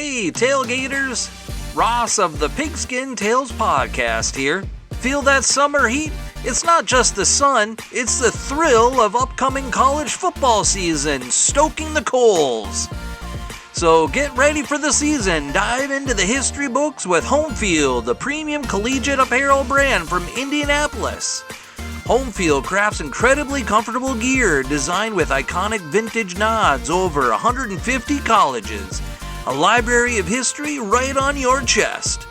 Hey, tailgaters! Ross of the Pigskin Tales podcast here. Feel that summer heat? It's not just the sun, it's the thrill of upcoming college football season, stoking the coals. So get ready for the season, dive into the history books with Homefield, the premium collegiate apparel brand from Indianapolis. Homefield crafts incredibly comfortable gear designed with iconic vintage nods over 150 colleges. A library of history right on your chest.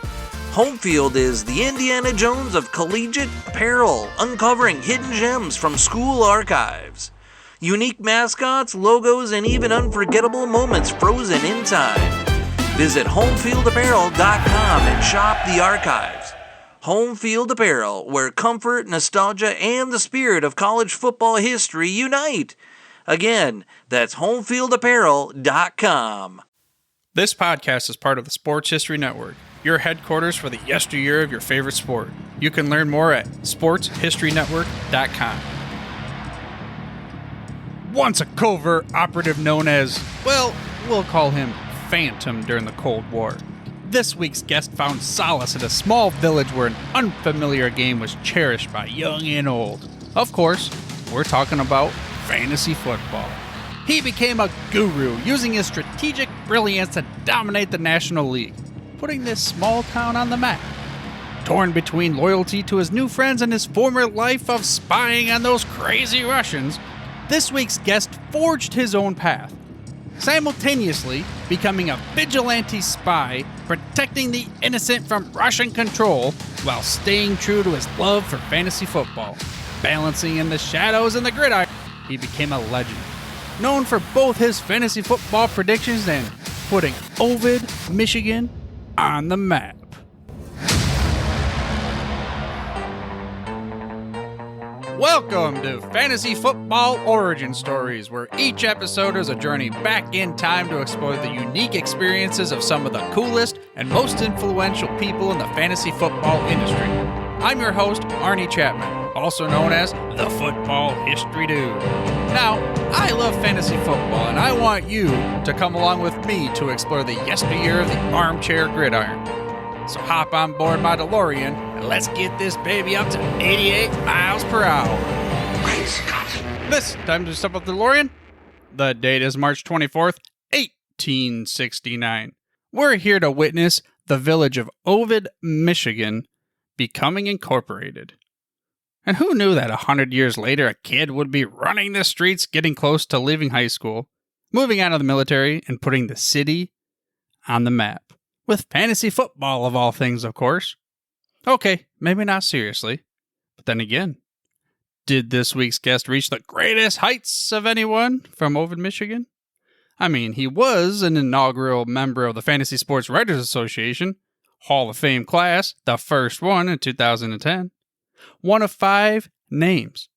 Homefield is the Indiana Jones of collegiate apparel, uncovering hidden gems from school archives. Unique mascots, logos, and even unforgettable moments frozen in time. Visit homefieldapparel.com and shop the archives. Homefield Apparel, where comfort, nostalgia, and the spirit of college football history unite. Again, that's homefieldapparel.com. This podcast is part of the Sports History Network, your headquarters for the yesteryear of your favorite sport. You can learn more at sportshistorynetwork.com. Once a covert operative known as, well, we'll call him Phantom during the Cold War. This week's guest found solace in a small village where an unfamiliar game was cherished by young and old. Of course, we're talking about fantasy football. He became a guru, using his strategic brilliance to dominate the National League, putting this small town on the map. Torn between loyalty to his new friends and his former life of spying on those crazy Russians, this week's guest forged his own path, simultaneously becoming a vigilante spy, protecting the innocent from Russian control, while staying true to his love for fantasy football. Balancing in the shadows and the gridiron, he became a legend, known for both his fantasy football predictions and putting Ovid, Michigan, on the map. Welcome to Fantasy Football Origin Stories, where each episode is a journey back in time to explore the unique experiences of some of the coolest and most influential people in the fantasy football industry. I'm your host, Arnie Chapman, also known as the Football History Dude. Now, I love fantasy football, and I want you to come along with me to explore the yesteryear of the armchair gridiron. So hop on board my DeLorean, and let's get this baby up to 88 miles per hour. Great Scott. This time to step up the DeLorean. The date is March 24th, 1869. We're here to witness the village of Ovid, Michigan, becoming incorporated. And who knew that 100 years later a kid would be running the streets, getting close to leaving high school, moving out of the military, and putting the city on the map. With fantasy football of all things, of course. Okay, maybe not seriously. But then again, did this week's guest reach the greatest heights of anyone from Ovid, Michigan? I mean, he was an inaugural member of the Fantasy Sports Writers Association, Hall of Fame class, the first one in 2010. One of 5 names.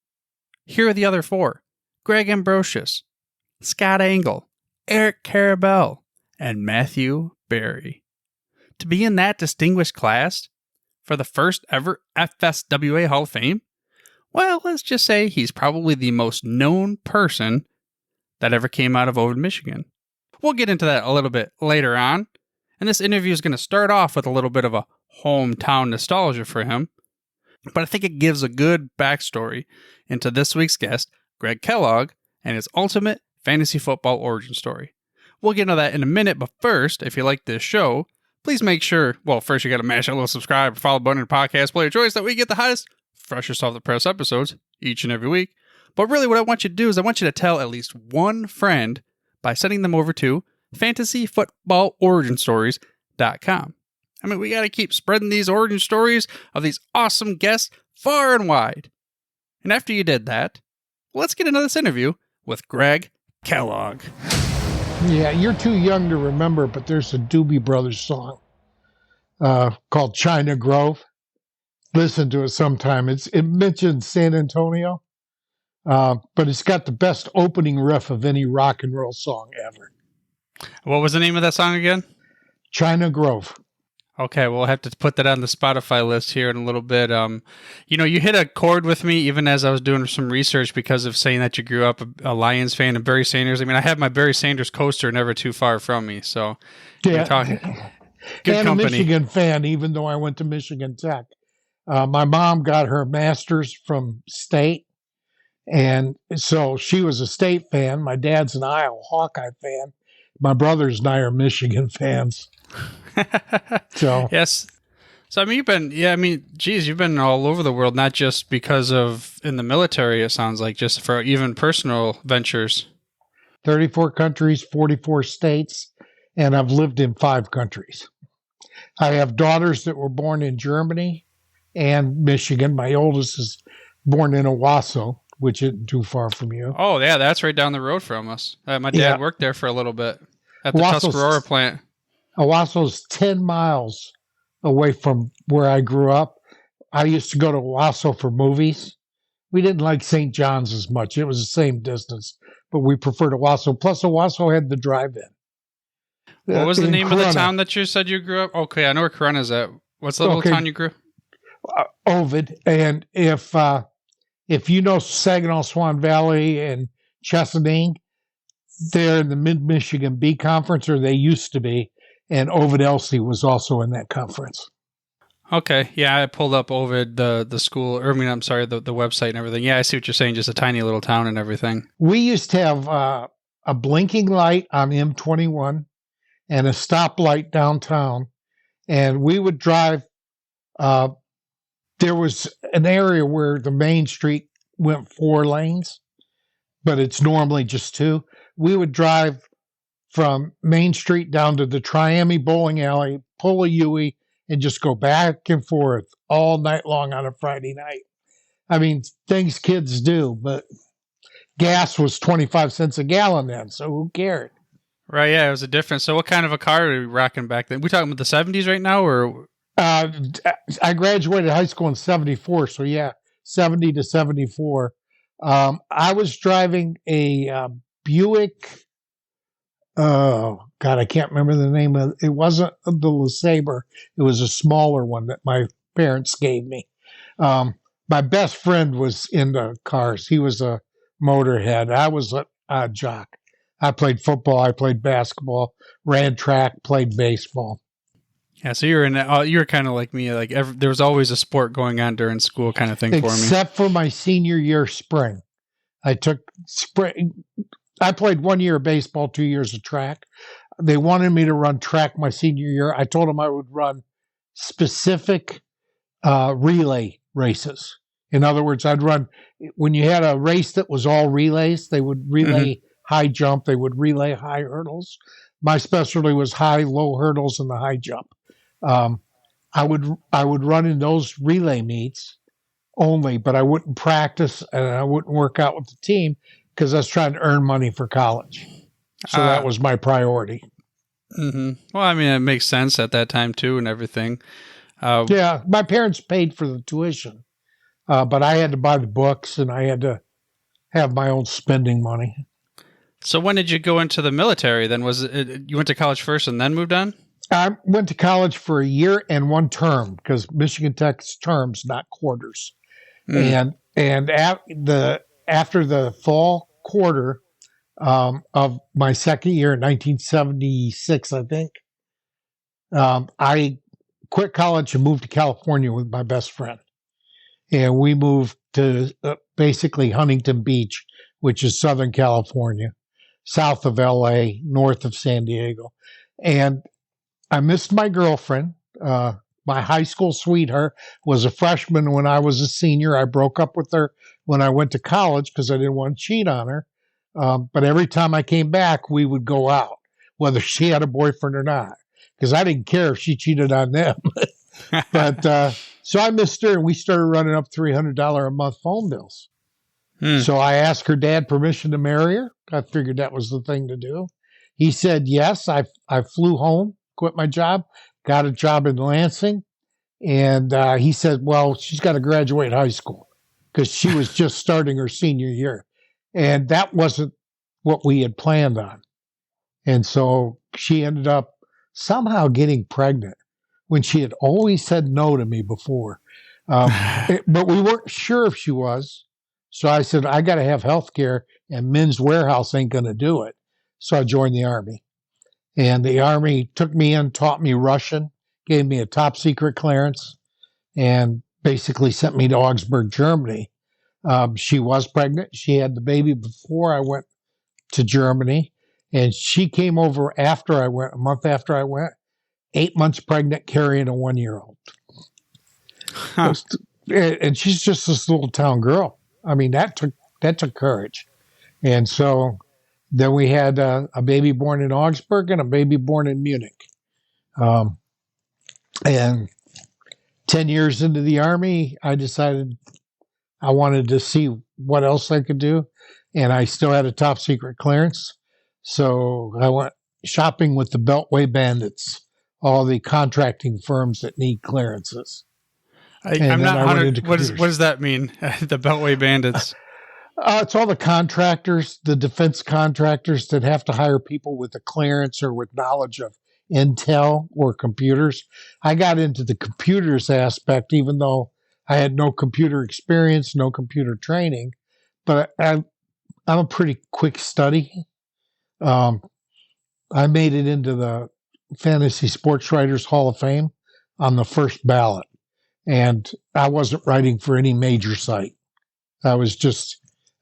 Here are the other 4. Greg Ambrosius, Scott Engel, Eric Karabell, and Matthew Berry. To be in that distinguished class for the first ever FSWA Hall of Fame? Well, let's just say he's probably the most known person that ever came out of Ovid, Michigan. We'll get into that a little bit later on, and this interview is going to start off with a little bit of a hometown nostalgia for him, but I think it gives a good backstory into this week's guest, Greg Kellogg, and his ultimate fantasy football origin story. We'll get into that in a minute, but first, if you like this show, please make sure, well, first you got to mash that little subscribe or follow button in the podcast player choice that we get the hottest, freshest off the press episodes each and every week. But really what I want you to do is I want you to tell at least one friend by sending them over to fantasyfootballoriginstories.com. I mean, we got to keep spreading these origin stories of these awesome guests far and wide. And after you did that, let's get into this interview with Greg Kellogg. Yeah, you're too young to remember, but there's a Doobie Brothers song called China Grove. Listen to it sometime. It mentions San Antonio, but it's got the best opening riff of any rock and roll song ever. What was the name of that song again? China Grove. Okay, we'll have to put that on the Spotify list here in a little bit. You hit a chord with me even as I was doing some research because of saying that you grew up a Lions fan and Barry Sanders. I mean, I have my Barry Sanders coaster never too far from me, so you're talking good and company. A Michigan fan, even though I went to Michigan Tech. My mom got her master's from State, and so she was a State fan. My dad's an Iowa Hawkeye fan. My brothers and I are Michigan fans. So yes. So I mean, you've been all over the world, not just because of in the military. It sounds like just for even personal ventures. 34 countries, 44 states, and I've lived in 5 countries. I have daughters that were born in Germany and Michigan. My oldest is born in Owasso, which isn't too far from you. Oh yeah, that's right down the road from us. My dad worked there for a little bit at the Tuscarora plant. Owasso's 10 miles away from where I grew up. I used to go to Owasso for movies. We didn't like St. John's as much. It was the same distance, but we preferred Owasso. Plus, Owasso had the drive-in. What was the name of the town that you said you grew up? Okay, I know where Corena's at. What's the little town you grew up? Ovid. And if you know Saginaw Swan Valley and Chesaning, they're in the Mid-Michigan B Conference, or they used to be. And Ovid Elsie was also in that conference. Okay. Yeah, I pulled up Ovid, the school, or the website and everything. Yeah, I see what you're saying, just a tiny little town and everything. We used to have a blinking light on M21 and a stoplight downtown. And we would drive. There was an area where the main street went 4 lanes, but it's normally just 2. We would drive from Main Street down to the Triami bowling alley, pull a Yui, and just go back and forth all night long on a Friday night. I mean, things kids do, but gas was 25 cents a gallon then, so who cared? Right, yeah, it was a difference. So what kind of a car are we rocking back then? We talking about the 70s right now, or? I graduated high school in 74, so yeah, 70 to 74. I was driving a Buick. Oh, God, I can't remember the name of it. It wasn't the LeSabre. It was a smaller one that my parents gave me. My best friend was into cars. He was a motorhead. I was a jock. I played football. I played basketball, ran track, played baseball. Yeah, so you're kind of like me. Like there was always a sport going on during school, kind of thing for me. Except for my senior year spring, I took spring. I played 1 year of baseball, 2 years of track. They wanted me to run track my senior year. I told them I would run specific relay races. In other words, I'd run when you had a race that was all relays. They would relay high jump. They would relay high hurdles. My specialty was high, low hurdles, and the high jump. I would run in those relay meets only, but I wouldn't practice and I wouldn't work out with the team because I was trying to earn money for college. So that was my priority. Mm-hmm. Well, I mean, it makes sense at that time too, and everything. Yeah, my parents paid for the tuition, but I had to buy the books and I had to have my own spending money. So when did you go into the military then? Was it you went to college first and then moved on? I went to college for a year and 1 term because Michigan Tech's terms, not quarters. And after the fall quarter of my second year in 1976, I think, I quit college and moved to California with my best friend. And we moved to basically Huntington Beach, which is Southern California, south of LA, north of San Diego. And I missed my girlfriend. My high school sweetheart was a freshman when I was a senior. I broke up with her when I went to college because I didn't want to cheat on her. But every time I came back, we would go out, whether she had a boyfriend or not, because I didn't care if she cheated on them. But so I missed her, and we started running up $300 a month phone bills. So I asked her dad permission to marry her. I figured that was the thing to do. He said yes. I flew home, quit my job, got a job in Lansing. And he said, well, she's got to graduate high school because she was just starting her senior year. And that wasn't what we had planned on. And so she ended up somehow getting pregnant when she had always said no to me before. But we weren't sure if she was. So I said, I got to have health care, and Men's Warehouse ain't going to do it. So I joined the Army. And the Army took me in, taught me Russian, gave me a top secret clearance, and basically sent me to Augsburg, Germany. She was pregnant. She had the baby before I went to Germany. And she came over after I went, a month after I went, 8 months pregnant, carrying a 1-year-old. Huh. And she's just this little town girl. I mean, that took courage. And so then we had a baby born in Augsburg and a baby born in Munich. And 10 years into the Army, I decided I wanted to see what else I could do. And I still had a top secret clearance. So I went shopping with the Beltway Bandits, all the contracting firms that need clearances. I'm not 100. What does that mean? The Beltway Bandits. It's all the contractors, the defense contractors that have to hire people with a clearance or with knowledge of intel or computers. I got into the computers aspect, even though I had no computer experience, no computer training. But I'm a pretty quick study. I made it into the Fantasy Sports Writers Hall of Fame on the first ballot. And I wasn't writing for any major site. I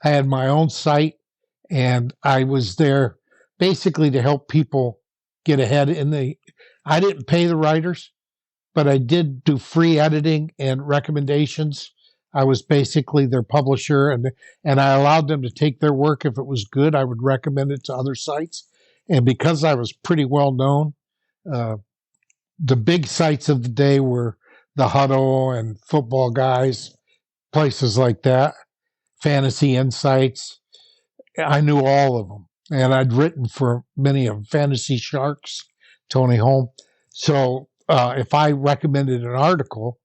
had my own site, and I was there basically to help people get ahead I didn't pay the writers, but I did do free editing and recommendations. I was basically their publisher, and I allowed them to take their work. If it was good, I would recommend it to other sites. And because I was pretty well known, the big sites of the day were the Huddle and Football Guys, places like that, Fantasy Insights. I knew all of them, and I'd written for many of them, Fantasy Sharks, Tony Holm. So if I recommended an article,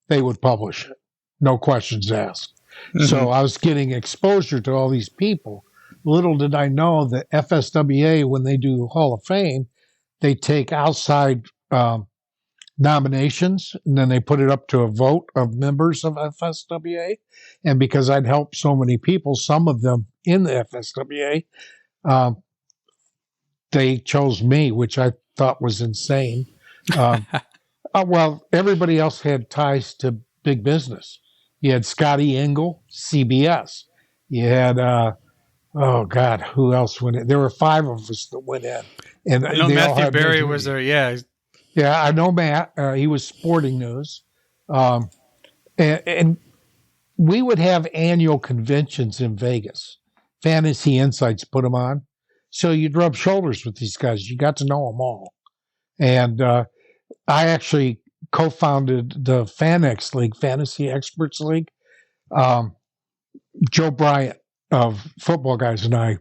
they would publish it, no questions asked. Mm-hmm. So I was getting exposure to all these people. Little did I know that FSWA, when they do Hall of Fame, they take outside nominations, and then they put it up to a vote of members of FSWA. And because I'd helped so many people, some of them in the FSWA, they chose me, which I thought was insane. Well, everybody else had ties to big business. You had Scotty Engel, CBS. You had, oh God, who else went in? There were 5 of us that went in. And I know Matthew Berry was there, yeah. Yeah, I know Matt. He was Sporting News. And we would have annual conventions in Vegas. Fantasy Insights put them on. So you'd rub shoulders with these guys. You got to know them all. And I actually co-founded the Fanex League, Fantasy Experts League. Joe Bryant of Football Guys and I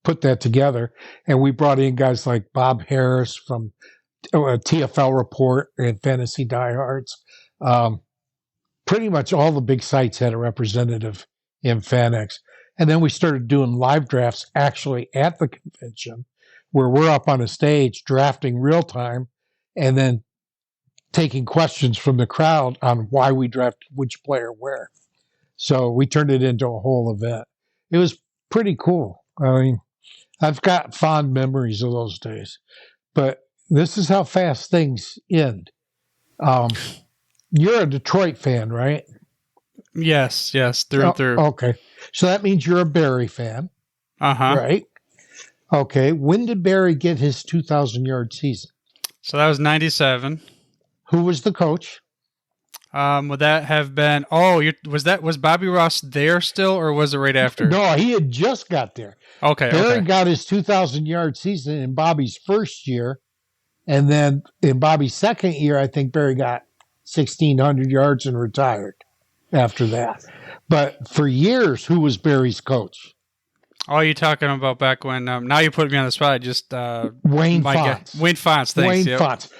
put that together. And we brought in guys like Bob Harris from TFL Report and Fantasy Diehards. Pretty much all the big sites had a representative in Fanex. And then we started doing live drafts actually at the convention, where we're up on a stage drafting real time and then taking questions from the crowd on why we drafted which player where. So we turned it into a whole event. It was pretty cool. I mean, I've got fond memories of those days. But this is how fast things end. You're a Detroit fan, right? Yes, through and through. Okay. So that means you're a Barry fan. Uh-huh. Right? Okay. When did Barry get his 2,000-yard season? So that was 97. Who was the coach? Would that have been? Was Bobby Ross there still, or was it right after? No, he had just got there. Okay. Barry got his 2,000-yard season in Bobby's first year, and then in Bobby's second year, I think Barry got 1,600 yards and retired after that. But for years, who was Barry's coach? Oh, you're talking about back when? Now you put me on the spot. Just Wayne Fonts. Wayne Fonts. Thanks. Wayne Fonts.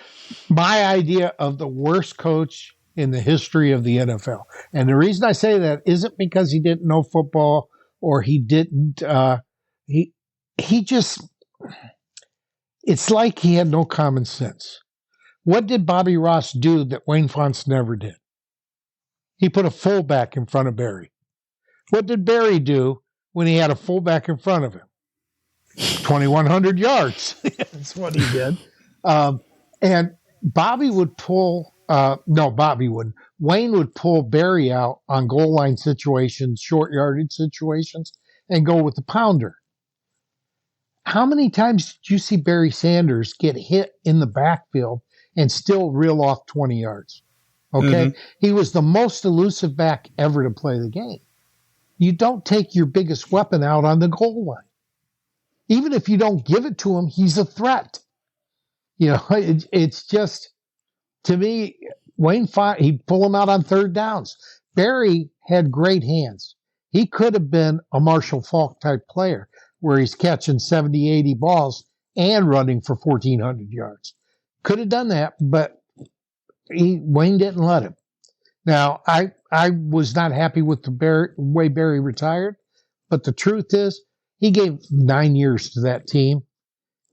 My idea of the worst coach in the history of the NFL. And the reason I say that isn't because he didn't know football or he didn't, he just, it's like he had no common sense. What did Bobby Ross do that Wayne Fontes never did? He put a fullback in front of Barry. What did Barry do when he had a fullback in front of him? 2,100 yards. That's what he did. And Bobby would pull, Bobby wouldn't. Wayne would pull Barry out on goal line situations, short yardage situations, and go with the pounder. How many times did you see Barry Sanders get hit in the backfield and still reel off 20 yards? Okay. Mm-hmm. He was the most elusive back ever to play the game. You don't take your biggest weapon out on the goal line. Even if you don't give it to him, he's a threat. You know, it's just, to me, Wayne Fontes, he'd pull him out on third downs. Barry had great hands. He could have been a Marshall Faulk type player where he's catching 70, 80 balls and running for 1,400 yards. Could have done that, but Wayne didn't let him. Now, I was not happy with the way Barry retired, but the truth is he gave 9 years to that team,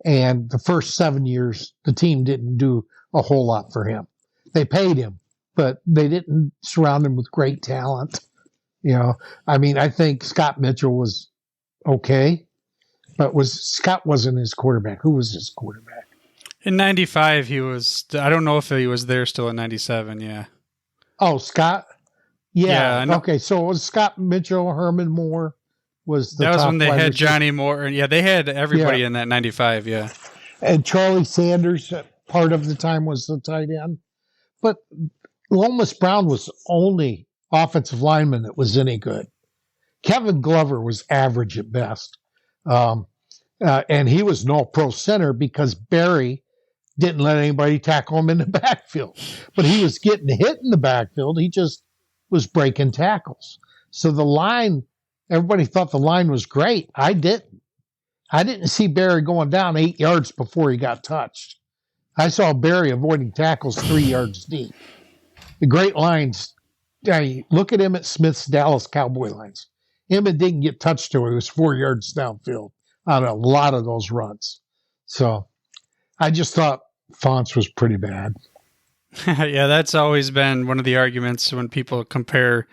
and the first 7 years, the team didn't do a whole lot for him. They paid him, but they didn't surround him with great talent. You know, I mean, I think Scott Mitchell was okay, but Scott wasn't his quarterback. Who was his quarterback? In 95, he was, I don't know if he was there still in 97, yeah. Oh, Scott? Yeah. Okay, so it was Scott Mitchell, Herman Moore was the That was top when they had receiver. Johnny Moore. Yeah, they had everybody in that 95, yeah. And Charlie Sanders, part of the time, was the tight end. But Lomas Brown was the only offensive lineman that was any good. Kevin Glover was average at best. And he was no pro center because Barry didn't let anybody tackle him in the backfield. But he was getting hit in the backfield. He just was breaking tackles. So the line, everybody thought the line was great. I didn't. I didn't see Barry going down 8 yards before he got touched. I saw Barry avoiding tackles 3 yards deep. The great lines, look at him at Smith's Dallas Cowboy lines. Emmett didn't get touched till he was 4 yards downfield on a lot of those runs. So I just thought Fontes was pretty bad. Yeah, that's always been one of the arguments when people compare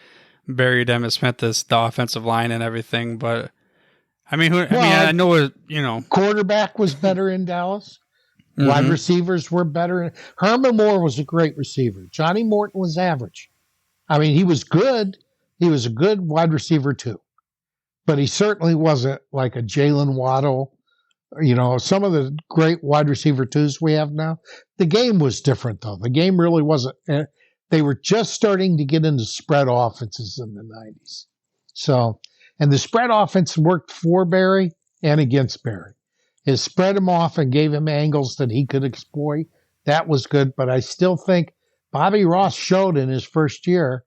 Barry to Emmitt Smith as the offensive line and everything. But I mean, I know, quarterback was better in Dallas. Mm-hmm. Wide receivers were better. Herman Moore was a great receiver. Johnny Morton was average. I mean, he was good. He was a good wide receiver too, but he certainly wasn't like a Jalen Waddle. You know, some of the great wide receiver twos we have now. The game was different though. The game really wasn't. They were just starting to get into spread offenses in the 90s. So, and the spread offense worked for Barry and against Barry. It spread him off and gave him angles that he could exploit. That was good, but I still think Bobby Ross showed in his first year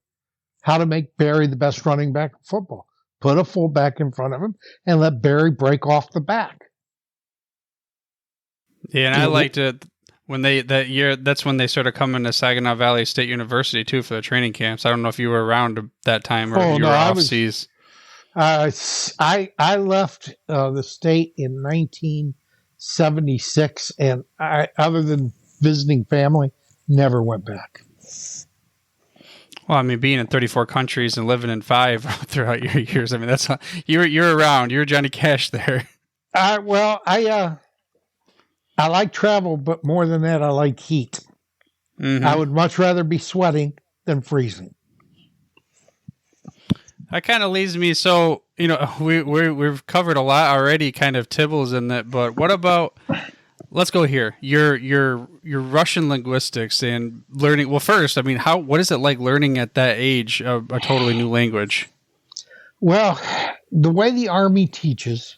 how to make Barry the best running back in football. Put a fullback in front of him and let Barry break off the back. Yeah, and I liked it when that's when they started coming to Saginaw Valley State University too for the training camps. I don't know if you were around that time or you were off-seas. I left the state in 1976, and I, other than visiting family, never went back. Well, I mean, being in 34 countries and living in 5 throughout your years, I mean, that's you're around. You're Johnny Cash there. I like travel, but more than that, I like heat. Mm-hmm. I would much rather be sweating than freezing. That kind of leads me. So, we've covered a lot already, kind of Tibbles in that. But what about? Let's go here. Your Russian linguistics and learning. Well, first, I mean, what is it like learning at that age a totally new language? Well, the way the Army teaches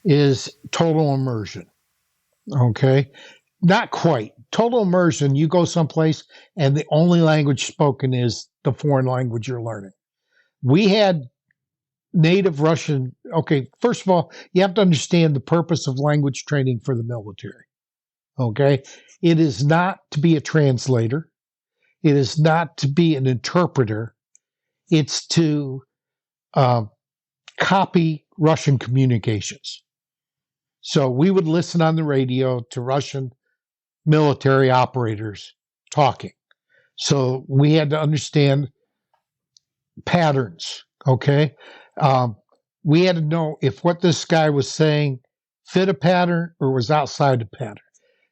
is total immersion. Okay, not quite total immersion. You go someplace and the only language spoken is the foreign language you're learning. We had native Russian. Okay, first of all, you have to understand the purpose of language training for the military. Okay, it is not to be a translator. It is not to be an interpreter. It's to copy Russian communications. So we would listen on the radio to Russian military operators talking. So we had to understand patterns, okay? We had to know if what this guy was saying fit a pattern or was outside the pattern.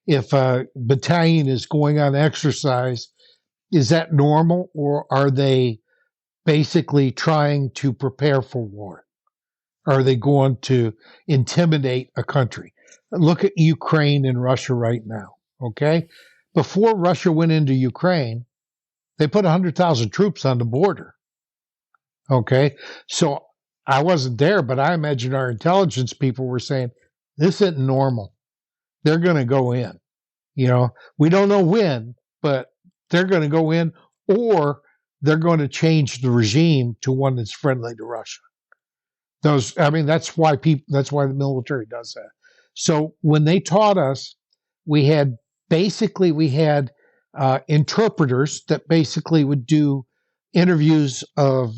If a battalion is going on exercise, is that normal, or are they basically trying to prepare for war? Are they going to intimidate a country? Look at Ukraine and Russia right now, okay? Before Russia went into Ukraine, they put 100,000 troops on the border, okay? So I wasn't there, but I imagine our intelligence people were saying, this isn't normal. They're going to go in. You know, we don't know when, but they're going to go in, or they're going to change the regime to one that's friendly to Russia. That's why the military does that. So when they taught us, we had interpreters that basically would do interviews of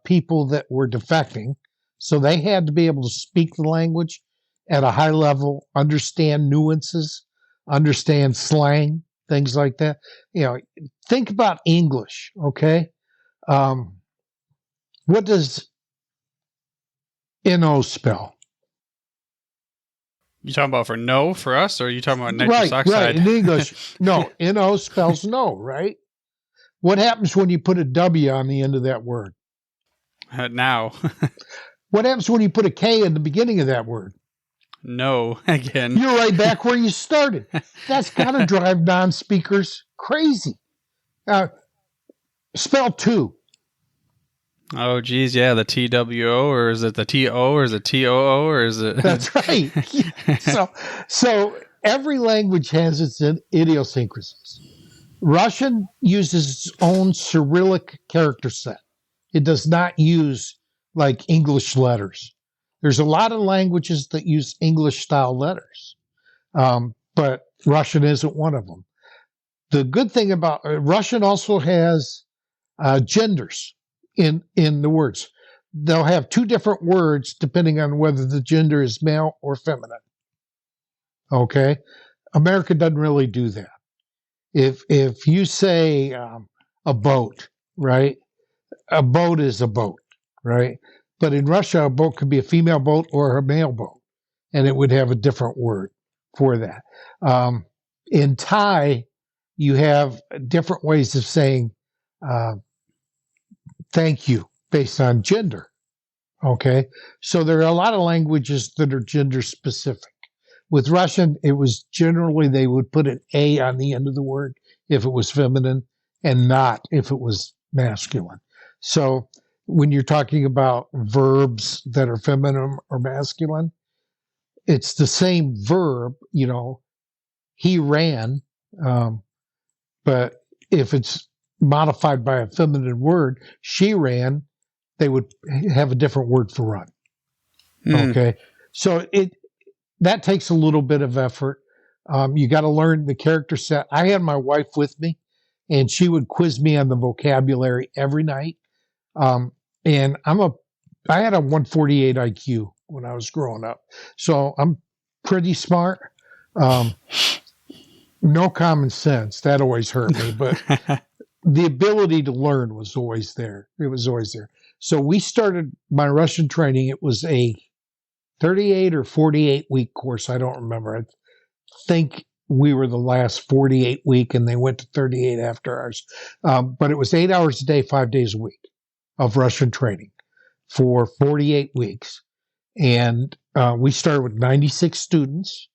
people that were defecting. So they had to be able to speak the language at a high level, understand nuances, understand slang, things like that. You know, think about English, okay? What does NO spell? You talking about for no for us, or are you talking about nitrous oxide? Right. In English, no. NO spells no, right? What happens when you put a W on the end of that word? Now. What happens when you put a K in the beginning of that word? No, again. You're right back where you started. That's got to drive non-speakers crazy. Spell two. Oh, geez, yeah, the TWO, or is it the TO, or is it TOO, or is it... That's right. So every language has its idiosyncrasies. Russian uses its own Cyrillic character set. It does not use, like, English letters. There's a lot of languages that use English-style letters, but Russian isn't one of them. The good thing about Russian also has genders in the words. They'll have two different words depending on whether the gender is male or feminine. Okay? America doesn't really do that. If you say a boat, right? A boat is a boat, right? But in Russia, a boat could be a female boat or a male boat, and it would have a different word for that. In Thai, you have different ways of saying thank you based on gender. Okay? So there are a lot of languages that are gender specific. With Russian, it was generally they would put an A on the end of the word if it was feminine and not if it was masculine. So when you're talking about verbs that are feminine or masculine, it's the same verb, you know, he ran, but if it's modified by a feminine word, she ran, they would have a different word for run. Okay. So that takes a little bit of effort. You got to learn the character set. I had my wife with me, and she would quiz me on the vocabulary every night. And I had a 148 IQ when I was growing up, so I'm pretty smart. No common sense. That always hurt me, but the ability to learn was always there. It was always there. So we started my Russian training. It was a 38 or 48 week course. I don't remember. I think we were the last 48 week and they went to 38 after ours. But it was 8 hours a day, 5 days a week of Russian training for 48 weeks. And we started with 96 students.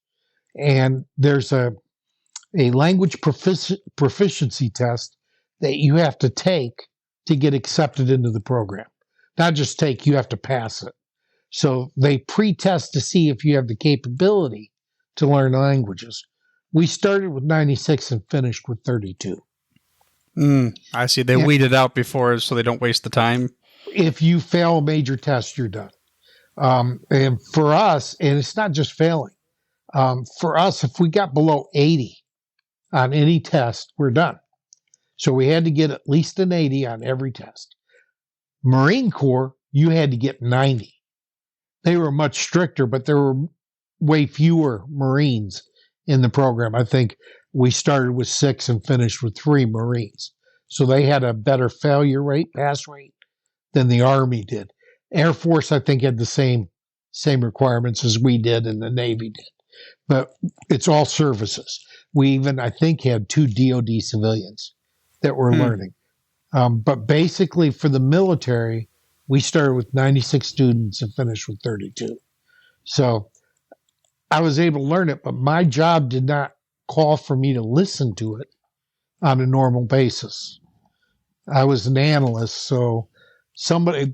And there's a language proficiency test that you have to take to get accepted into the program. Not just take, you have to pass it. So they pre-test to see if you have the capability to learn languages. We started with 96 and finished with 32. I see. They weed it out before so they don't waste the time. If you fail a major test, you're done. And for us, and it's not just failing, for us, if we got below 80 on any test, we're done. So we had to get at least an 80 on every test. Marine Corps, you had to get 90. They were much stricter, but there were way fewer Marines in the program. I think we started with 6 and finished with 3 Marines. So they had a better failure rate, pass rate, than the Army did. Air Force, I think, had the same requirements as we did and the Navy did. But it's all services. We even, I think, had 2 DOD civilians that were learning. But basically, for the military, we started with 96 students and finished with 32. So I was able to learn it, but my job did not call for me to listen to it on a normal basis. I was an analyst, so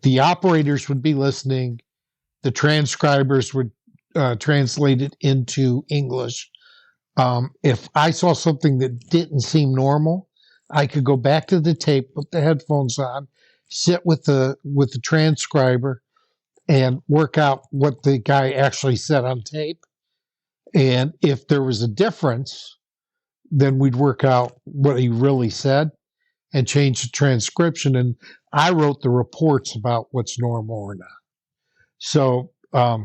the operators would be listening, the transcribers would translate it into English. If I saw something that didn't seem normal, I could go back to the tape, put the headphones on, sit with the transcriber, and work out what the guy actually said on tape. And if there was a difference, then we'd work out what he really said and change the transcription. And I wrote the reports about what's normal or not. So I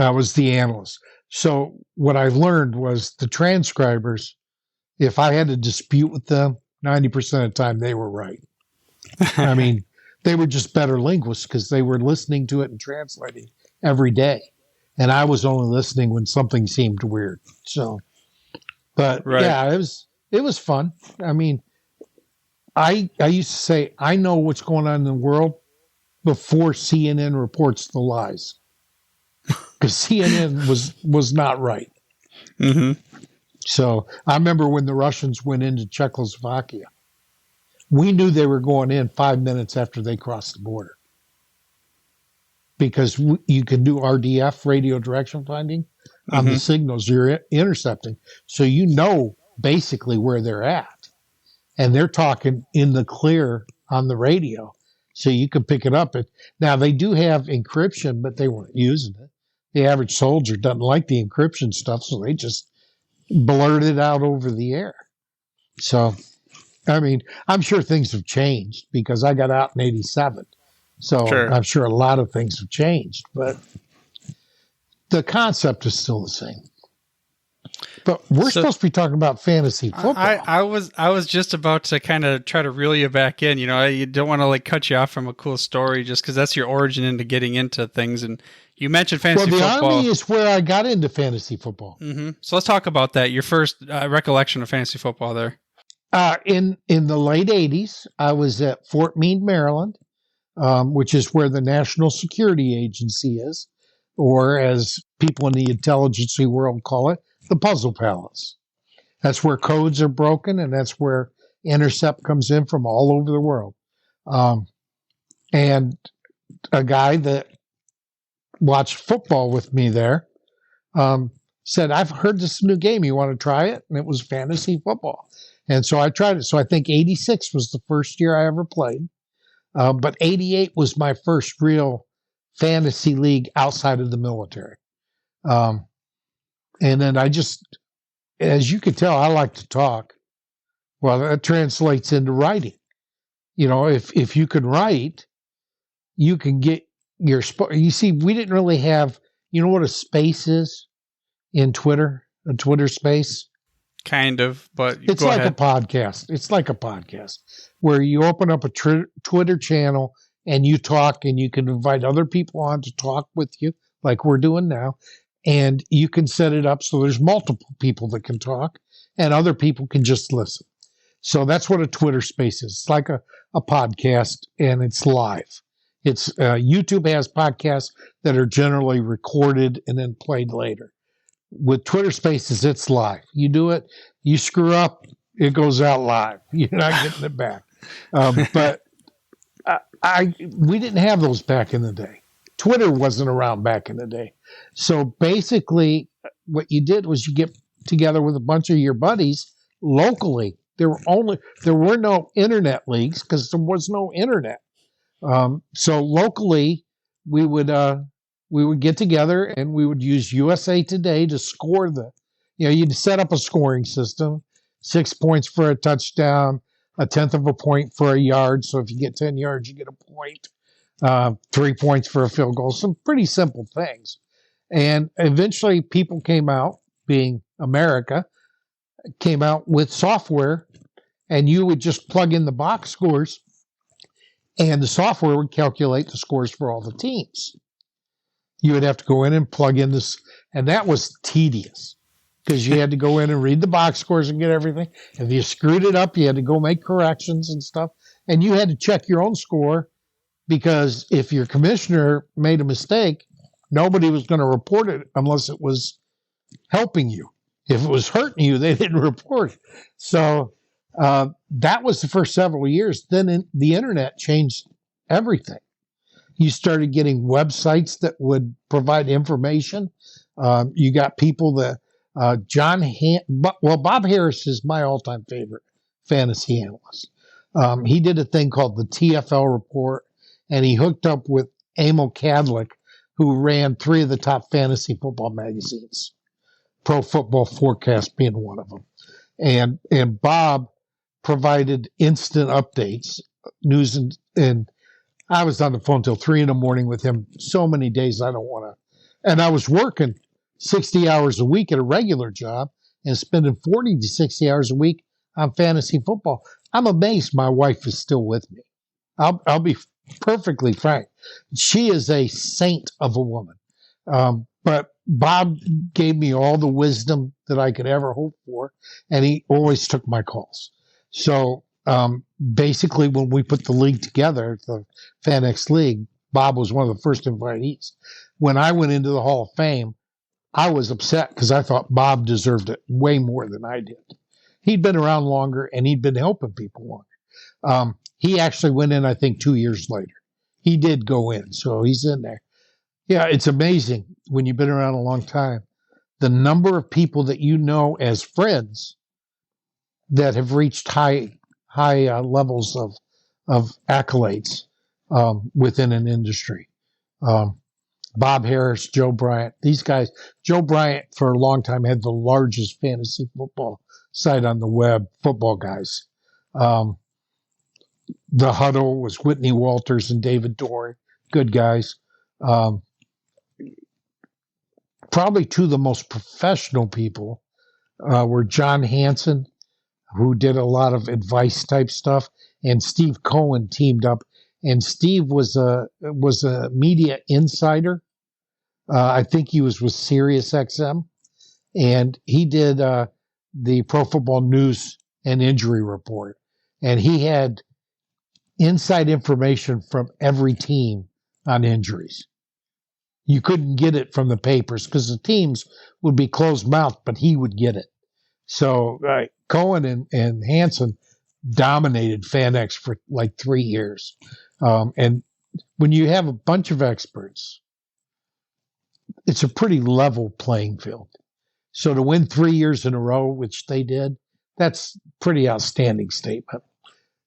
was the analyst. So what I learned was the transcribers, if I had a dispute with them, 90% of the time they were right. I mean, they were just better linguists because they were listening to it and translating every day. And I was only listening when something seemed weird. So, but yeah, it was fun. I mean, I used to say, I know what's going on in the world before CNN reports the lies. Because CNN was not right. Mm-hmm. So I remember when the Russians went into Czechoslovakia, we knew they were going in 5 minutes after they crossed the border. Because you can do RDF, radio direction finding, on the signals you're intercepting. So you know basically where they're at. And they're talking in the clear on the radio. So you can pick it up. Now, they do have encryption, but they weren't using it. The average soldier doesn't like the encryption stuff, so they just blurt it out over the air. So, I mean, I'm sure things have changed because I got out in 87. So sure. I'm sure a lot of things have changed, but the concept is still the same. But we're supposed to be talking about fantasy football. I was just about to kind of try to reel you back in. You know, you don't want to like cut you off from a cool story just because that's your origin into getting into things. And you mentioned fantasy football. Well, the Army is where I got into fantasy football. Mm-hmm. So let's talk about that. Your first recollection of fantasy football there. In the late 80s, I was at Fort Meade, Maryland, which is where the National Security Agency is, or as people in the intelligence world call it, the Puzzle Palace. That's where codes are broken, and that's where intercept comes in from all over the world. And a guy that watched football with me there said, I've heard this new game. You want to try it? And it was fantasy football. And so I tried it. So I think 86 was the first year I ever played. But 88 was my first real fantasy league outside of the military. And then I just, as you can tell, I like to talk. Well, that translates into writing. You know, if you can write, you can get your, you see, we didn't really have, you know what a space is in Twitter? A Twitter space? Kind of, but it's like a podcast. It's like a podcast where you open up a Twitter channel and you talk and you can invite other people on to talk with you like we're doing now. And you can set it up so there's multiple people that can talk and other people can just listen. So that's what a Twitter space is. It's like a podcast and it's live. It's YouTube has podcasts that are generally recorded and then played later. With Twitter Spaces, it's live. You do it, you screw up, it goes out live. You're not getting it back. But we didn't have those back in the day. Twitter wasn't around back in the day. So basically, what you did was you get together with a bunch of your buddies locally. There were no internet leagues because there was no internet. So locally, we would get together and we would use USA Today to score you'd set up a scoring system, 6 points for a touchdown, 1/10 of a point for a yard. So if you get 10 yards, you get a point, 3 points for a field goal, some pretty simple things. And eventually people came out, being America, came out with software, and you would just plug in the box scores, and the software would calculate the scores for all the teams. You would have to go in and plug in this, and that was tedious because you had to go in and read the box scores and get everything. If you screwed it up, you had to go make corrections and stuff, and you had to check your own score because if your commissioner made a mistake, nobody was going to report it unless it was helping you. If it was hurting you, they didn't report it. So that was the first several years. Then the internet changed everything. You started getting websites that would provide information. You got people that Bob Harris is my all-time favorite fantasy analyst. He did a thing called the TFL report, and he hooked up with Emil Kadlick, who ran 3 of the top fantasy football magazines, Pro Football Forecast being one of them. And Bob provided instant updates, news, and I was on the phone till 3 a.m. with him so many days I don't want to. And I was working 60 hours a week at a regular job and spending 40 to 60 hours a week on fantasy football. I'm amazed my wife is still with me. I'll be perfectly frank. She is a saint of a woman. But Bob gave me all the wisdom that I could ever hope for, and he always took my calls. So basically, when we put the league together, the Fanex League, Bob was one of the first invitees. When I went into the Hall of Fame, I was upset because I thought Bob deserved it way more than I did. He'd been around longer, and he'd been helping people longer. He actually went in, I think, 2 years later. He did go in, so he's in there. Yeah, it's amazing when you've been around a long time, the number of people that you know as friends that have reached high levels of accolades within an industry. Bob Harris, Joe Bryant, these guys. Joe Bryant, for a long time, had the largest fantasy football site on the web, Football Guys. The Huddle was Whitney Walters and David Dorn, good guys. Probably 2 of the most professional people were John Hansen, who did a lot of advice type stuff, and Steve Cohen teamed up. And Steve was a media insider. I think he was with Sirius XM, and he did the Pro Football News and Injury Report. And he had inside information from every team on injuries. You couldn't get it from the papers because the teams would be closed-mouthed, but he would get it. So Cohen and Hansen dominated Fanex for like 3 years. And when you have a bunch of experts, it's a pretty level playing field. So to win 3 years in a row, which they did, that's a pretty outstanding statement.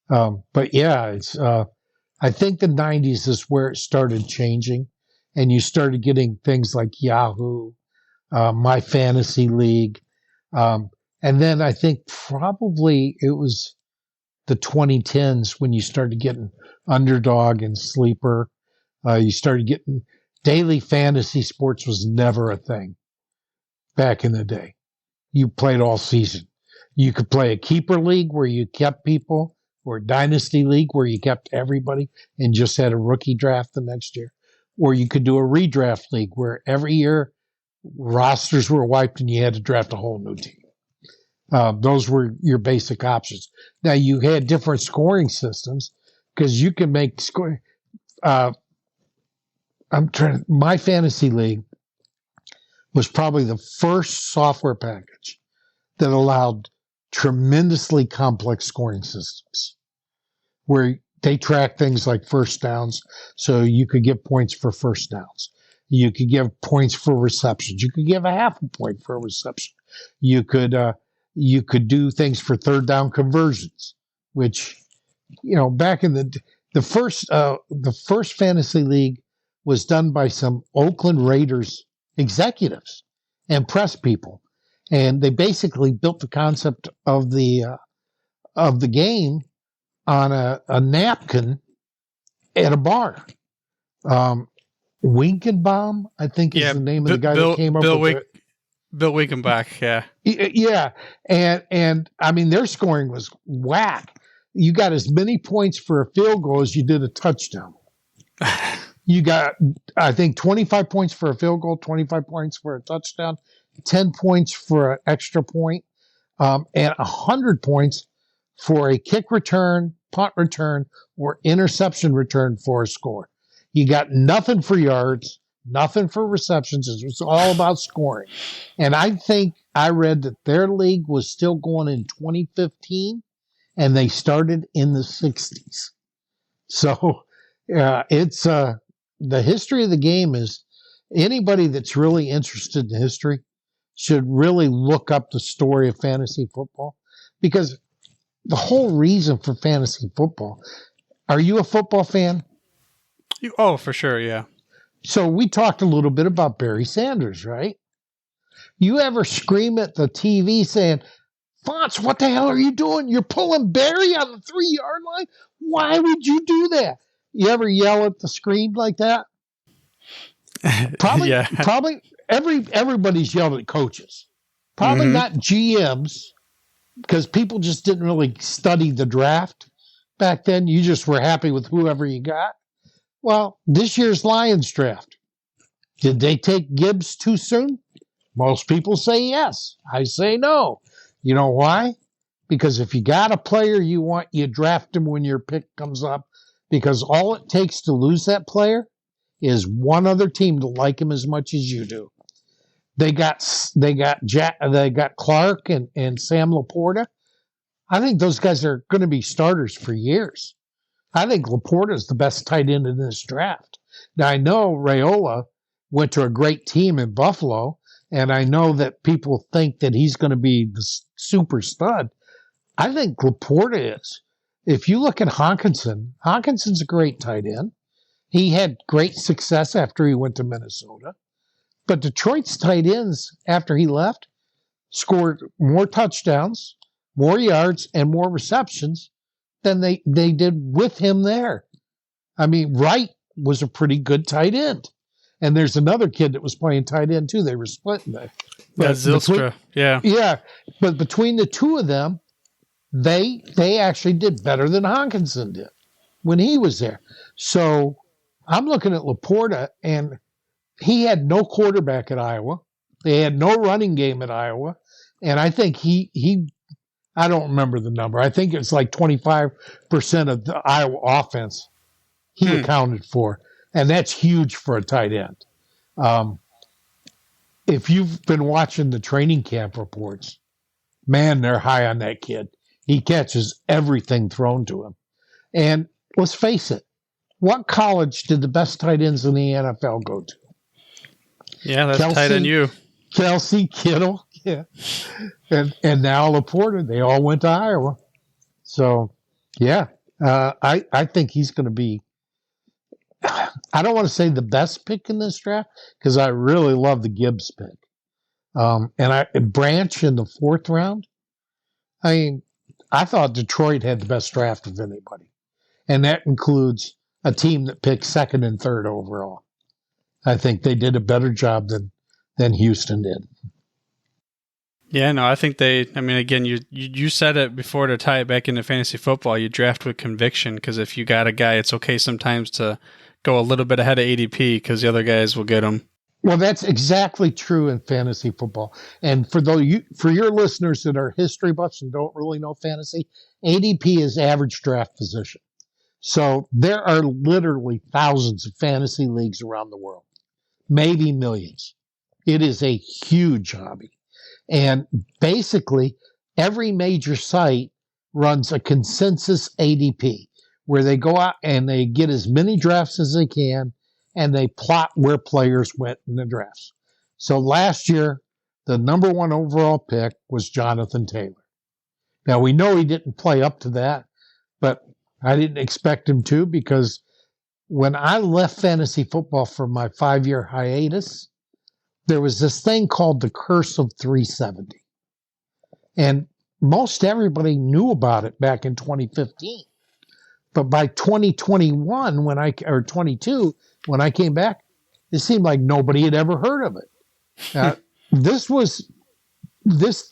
But yeah, it's I think the 90s is where it started changing, and you started getting things like Yahoo, My Fantasy League, and then I think probably it was the 2010s when you started getting Underdog and Sleeper. You started getting daily fantasy sports was never a thing back in the day. You played all season. You could play a keeper league where you kept people, or a dynasty league where you kept everybody and just had a rookie draft the next year. Or you could do a redraft league where every year rosters were wiped and you had to draft a whole new team. Those were your basic options. Now you had different scoring systems because you can make scoring. My Fantasy League was probably the first software package that allowed tremendously complex scoring systems where they track things like first downs. So you could give points for first downs. You could give points for receptions. You could give a half a point for a reception. You could do things for third down conversions, which, back in the first Fantasy League was done by some Oakland Raiders executives and press people. And they basically built the concept of the game on a napkin at a bar. Winkenbaum, I think, is the name of the guy that came up with it. Bill Wickenbach, yeah. Yeah. And I mean, their scoring was whack. You got as many points for a field goal as you did a touchdown. You got, I think, 25 points for a field goal, 25 points for a touchdown, 10 points for an extra point, and 100 points for a kick return, punt return, or interception return for a score. You got nothing for yards, nothing for receptions. It was all about scoring. And I think I read that their league was still going in 2015, and they started in the 60s. So it's the history of the game is anybody that's really interested in history should really look up the story of fantasy football, because the whole reason for fantasy football. Are you a football fan? Oh, for sure, yeah. So we talked a little bit about Barry Sanders, right? You ever scream at the TV saying, Fonts, what the hell are you doing? You're pulling Barry on the 3-yard line? Why would you do that? You ever yell at the screen like that? Probably, yeah. Probably everybody's yelled at coaches. Probably not GMs, because people just didn't really study the draft back then. You just were happy with whoever you got. Well, this year's Lions draft, did they take Gibbs too soon? Most people say yes. I say no. You know why? Because if you got a player you want, you draft him when your pick comes up, because all it takes to lose that player is one other team to like him as much as you do. They got Clark and Sam Laporta. I think those guys are going to be starters for years. I think Laporta is the best tight end in this draft. Now, I know Raiola went to a great team in Buffalo, and I know that people think that he's going to be the super stud. I think Laporta is. If you look at Hawkinson's a great tight end. He had great success after he went to Minnesota. But Detroit's tight ends, after he left, scored more touchdowns, more yards, and more receptions than they did with him there. I mean, Wright was a pretty good tight end. And there's another kid that was playing tight end, too. They were splitting that. Yeah, Zylstra. Yeah. Yeah. But between the two of them, they actually did better than Hawkinson did when he was there. So I'm looking at Laporta, and he had no quarterback at Iowa. They had no running game at Iowa. And I think he I don't remember the number. I think it's like 25% of the Iowa offense he accounted for. And that's huge for a tight end. If you've been watching the training camp reports, man, they're high on that kid. He catches everything thrown to him. And let's face it, what college did the best tight ends in the NFL go to? Yeah, that's Kelce, tight end you. Kelce, Kittle, yeah. And now Laporta, they all went to Iowa. So, yeah, I think he's going to be, I don't want to say the best pick in this draft, because I really love the Gibbs pick. And Branch in the 4th round. I mean, I thought Detroit had the best draft of anybody. And that includes a team that picked 2nd and 3rd overall. I think they did a better job than Houston did. Yeah, no, I think again, you said it before, to tie it back into fantasy football, you draft with conviction, because if you got a guy, it's okay sometimes to go a little bit ahead of ADP, because the other guys will get him. Well, that's exactly true in fantasy football. And for your listeners that are history buffs and don't really know fantasy, ADP is average draft position. So there are literally thousands of fantasy leagues around the world, maybe millions. It is a huge hobby. And basically, every major site runs a consensus ADP, where they go out and they get as many drafts as they can, and they plot where players went in the drafts. So last year, the number 1 overall pick was Jonathan Taylor. Now, we know he didn't play up to that, but I didn't expect him to, because when I left fantasy football for my 5-year hiatus, there was this thing called the Curse of 370. And most everybody knew about it back in 2015. But by 2021, or 22, when I came back, it seemed like nobody had ever heard of it. This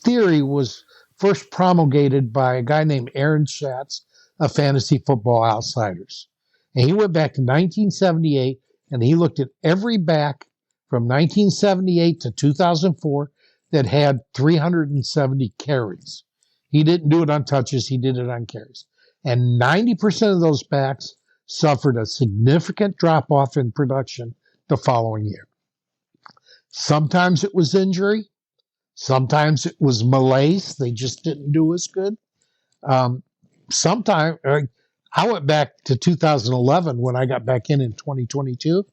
theory was first promulgated by a guy named Aaron Schatz of Fantasy Football Outsiders. And he went back to 1978 and he looked at every back from 1978 to 2004 that had 370 carries. He didn't do it on touches, he did it on carries. And 90% of those backs suffered a significant drop-off in production the following year. Sometimes it was injury. Sometimes it was malaise. They just didn't do as good. Sometimes I went back to 2011 when I got back in 2022.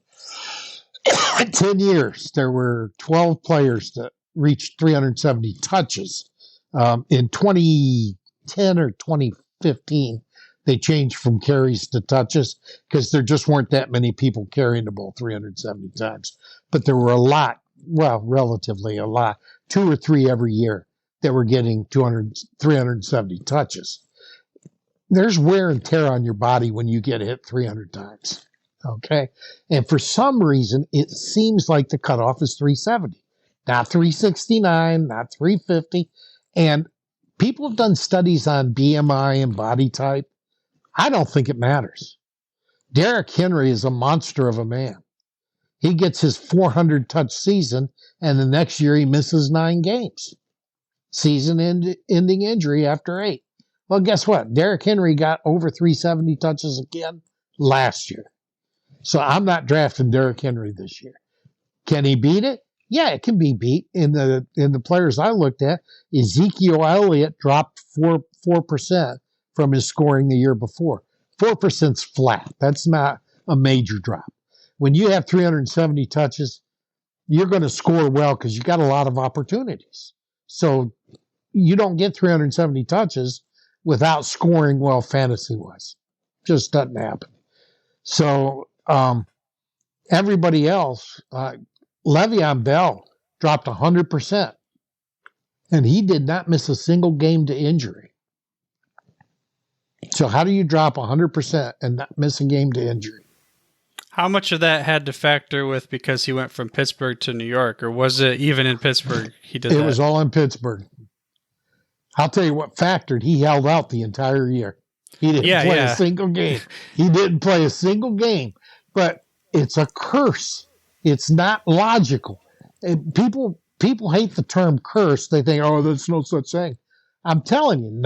10 years, there were 12 players that reached 370 touches. In 2010 or 2015, they changed from carries to touches because there just weren't that many people carrying the ball 370 times. But there were a lot, well, relatively a lot, 2 or 3 every year that were getting 370 touches. There's wear and tear on your body when you get hit 300 times. Okay. And for some reason, it seems like the cutoff is 370, not 369, not 350. And people have done studies on BMI and body type. I don't think it matters. Derrick Henry is a monster of a man. He gets his 400 touch season, and the next year he misses 9 games. Season-ending injury after 8. Well, guess what? Derrick Henry got over 370 touches again last year. So I'm not drafting Derrick Henry this year. Can he beat it? Yeah, it can be beat. In the players I looked at, Ezekiel Elliott dropped 4% from his scoring the year before. 4%'s flat. That's not a major drop. When you have 370 touches, you're going to score well because you got a lot of opportunities. So you don't get 370 touches without scoring well fantasy-wise. Just doesn't happen. So everybody else, Le'Veon Bell dropped 100%, and he did not miss a single game to injury. So how do you drop 100% and not miss a game to injury? How much of that had to factor with because he went from Pittsburgh to New York, or was it even in Pittsburgh he did that? It was all in Pittsburgh. I'll tell you what factored. He held out the entire year. He didn't play a single game. He didn't play a single game. But it's a curse. It's not logical. And people hate the term curse. They think, oh, there's no such thing. I'm telling you,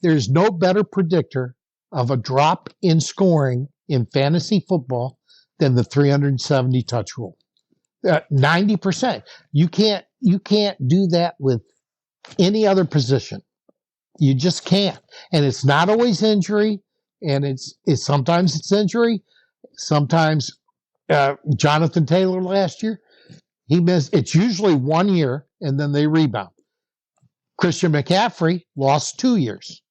there's no better predictor of a drop in scoring in fantasy football than the 370 touch rule. 90%. You can't do that with any other position. You just can't. And it's not always injury, and it's sometimes it's injury. Sometimes Jonathan Taylor last year, he missed. It's usually 1 year, and then they rebound. Christian McCaffrey lost 2 years.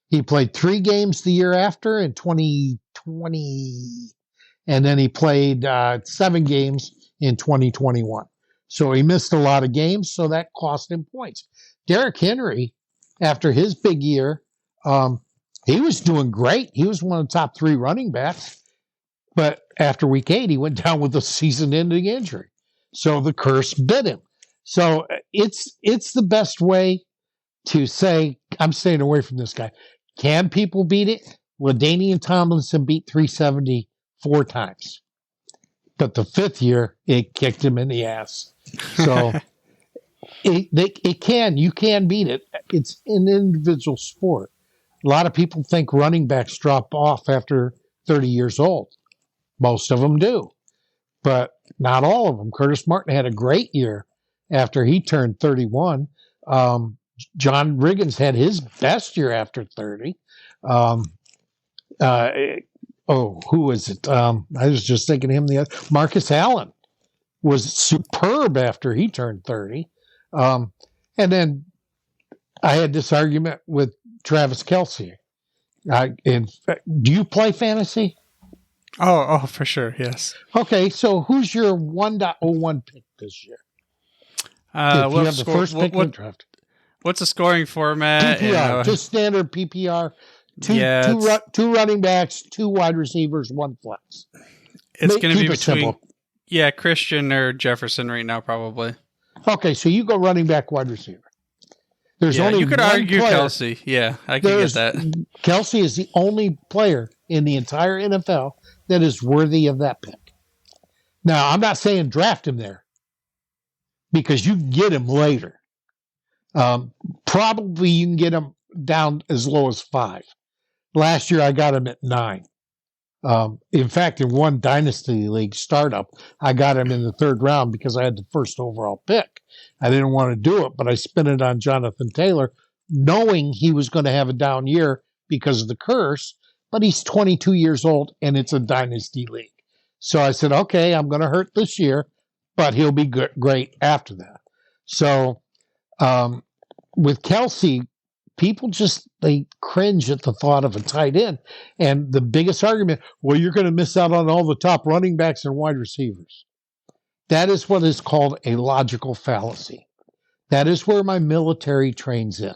He played 3 games the year after in 2020, and then he played 7 games in 2021. So he missed a lot of games, so that cost him points. Derrick Henry, after his big year, he was doing great. He was one of the top 3 running backs. But after week 8, he went down with a season-ending injury. So the curse bit him. So it's the best way to say, I'm staying away from this guy. Can people beat it? Well, LaDainian Tomlinson beat 370 4 times. But the 5th year, it kicked him in the ass. So you can beat it. It's an individual sport. A lot of people think running backs drop off after 30 years old. Most of them do, but not all of them. Curtis Martin had a great year after he turned 31. John Riggins had his best year after 30. Who was it? I was just thinking of him the other. Marcus Allen was superb after he turned 30. And then I had this argument with Travis Kelce. Do you play fantasy? Oh, for sure, yes. Okay, so who's your 1.01 pick this year? If you have the first pick in the draft. What's the scoring format? PPR, just standard PPR. Two running backs, 2 wide receivers, 1 flex. It's going to be between simple. Christian or Jefferson right now, probably. Okay, so you go running back, wide receiver. There's only you could one argue player. Kelce. Yeah, I can get that. Kelce is the only player in the entire NFL that is worthy of that pick. Now, I'm not saying draft him there because you can get him later. Probably you can get him down as low as 5. Last year, I got him at 9. In fact, in one Dynasty League startup, I got him in the 3rd round because I had the first overall pick. I didn't want to do it, but I spent it on Jonathan Taylor, knowing he was going to have a down year because of the curse, but he's 22 years old, and it's a Dynasty League. So I said, okay, I'm going to hurt this year, but he'll be great after that. So with Kelce, people they cringe at the thought of a tight end. And the biggest argument, well, you're going to miss out on all the top running backs and wide receivers. That is what is called a logical fallacy. That is where my military trains in.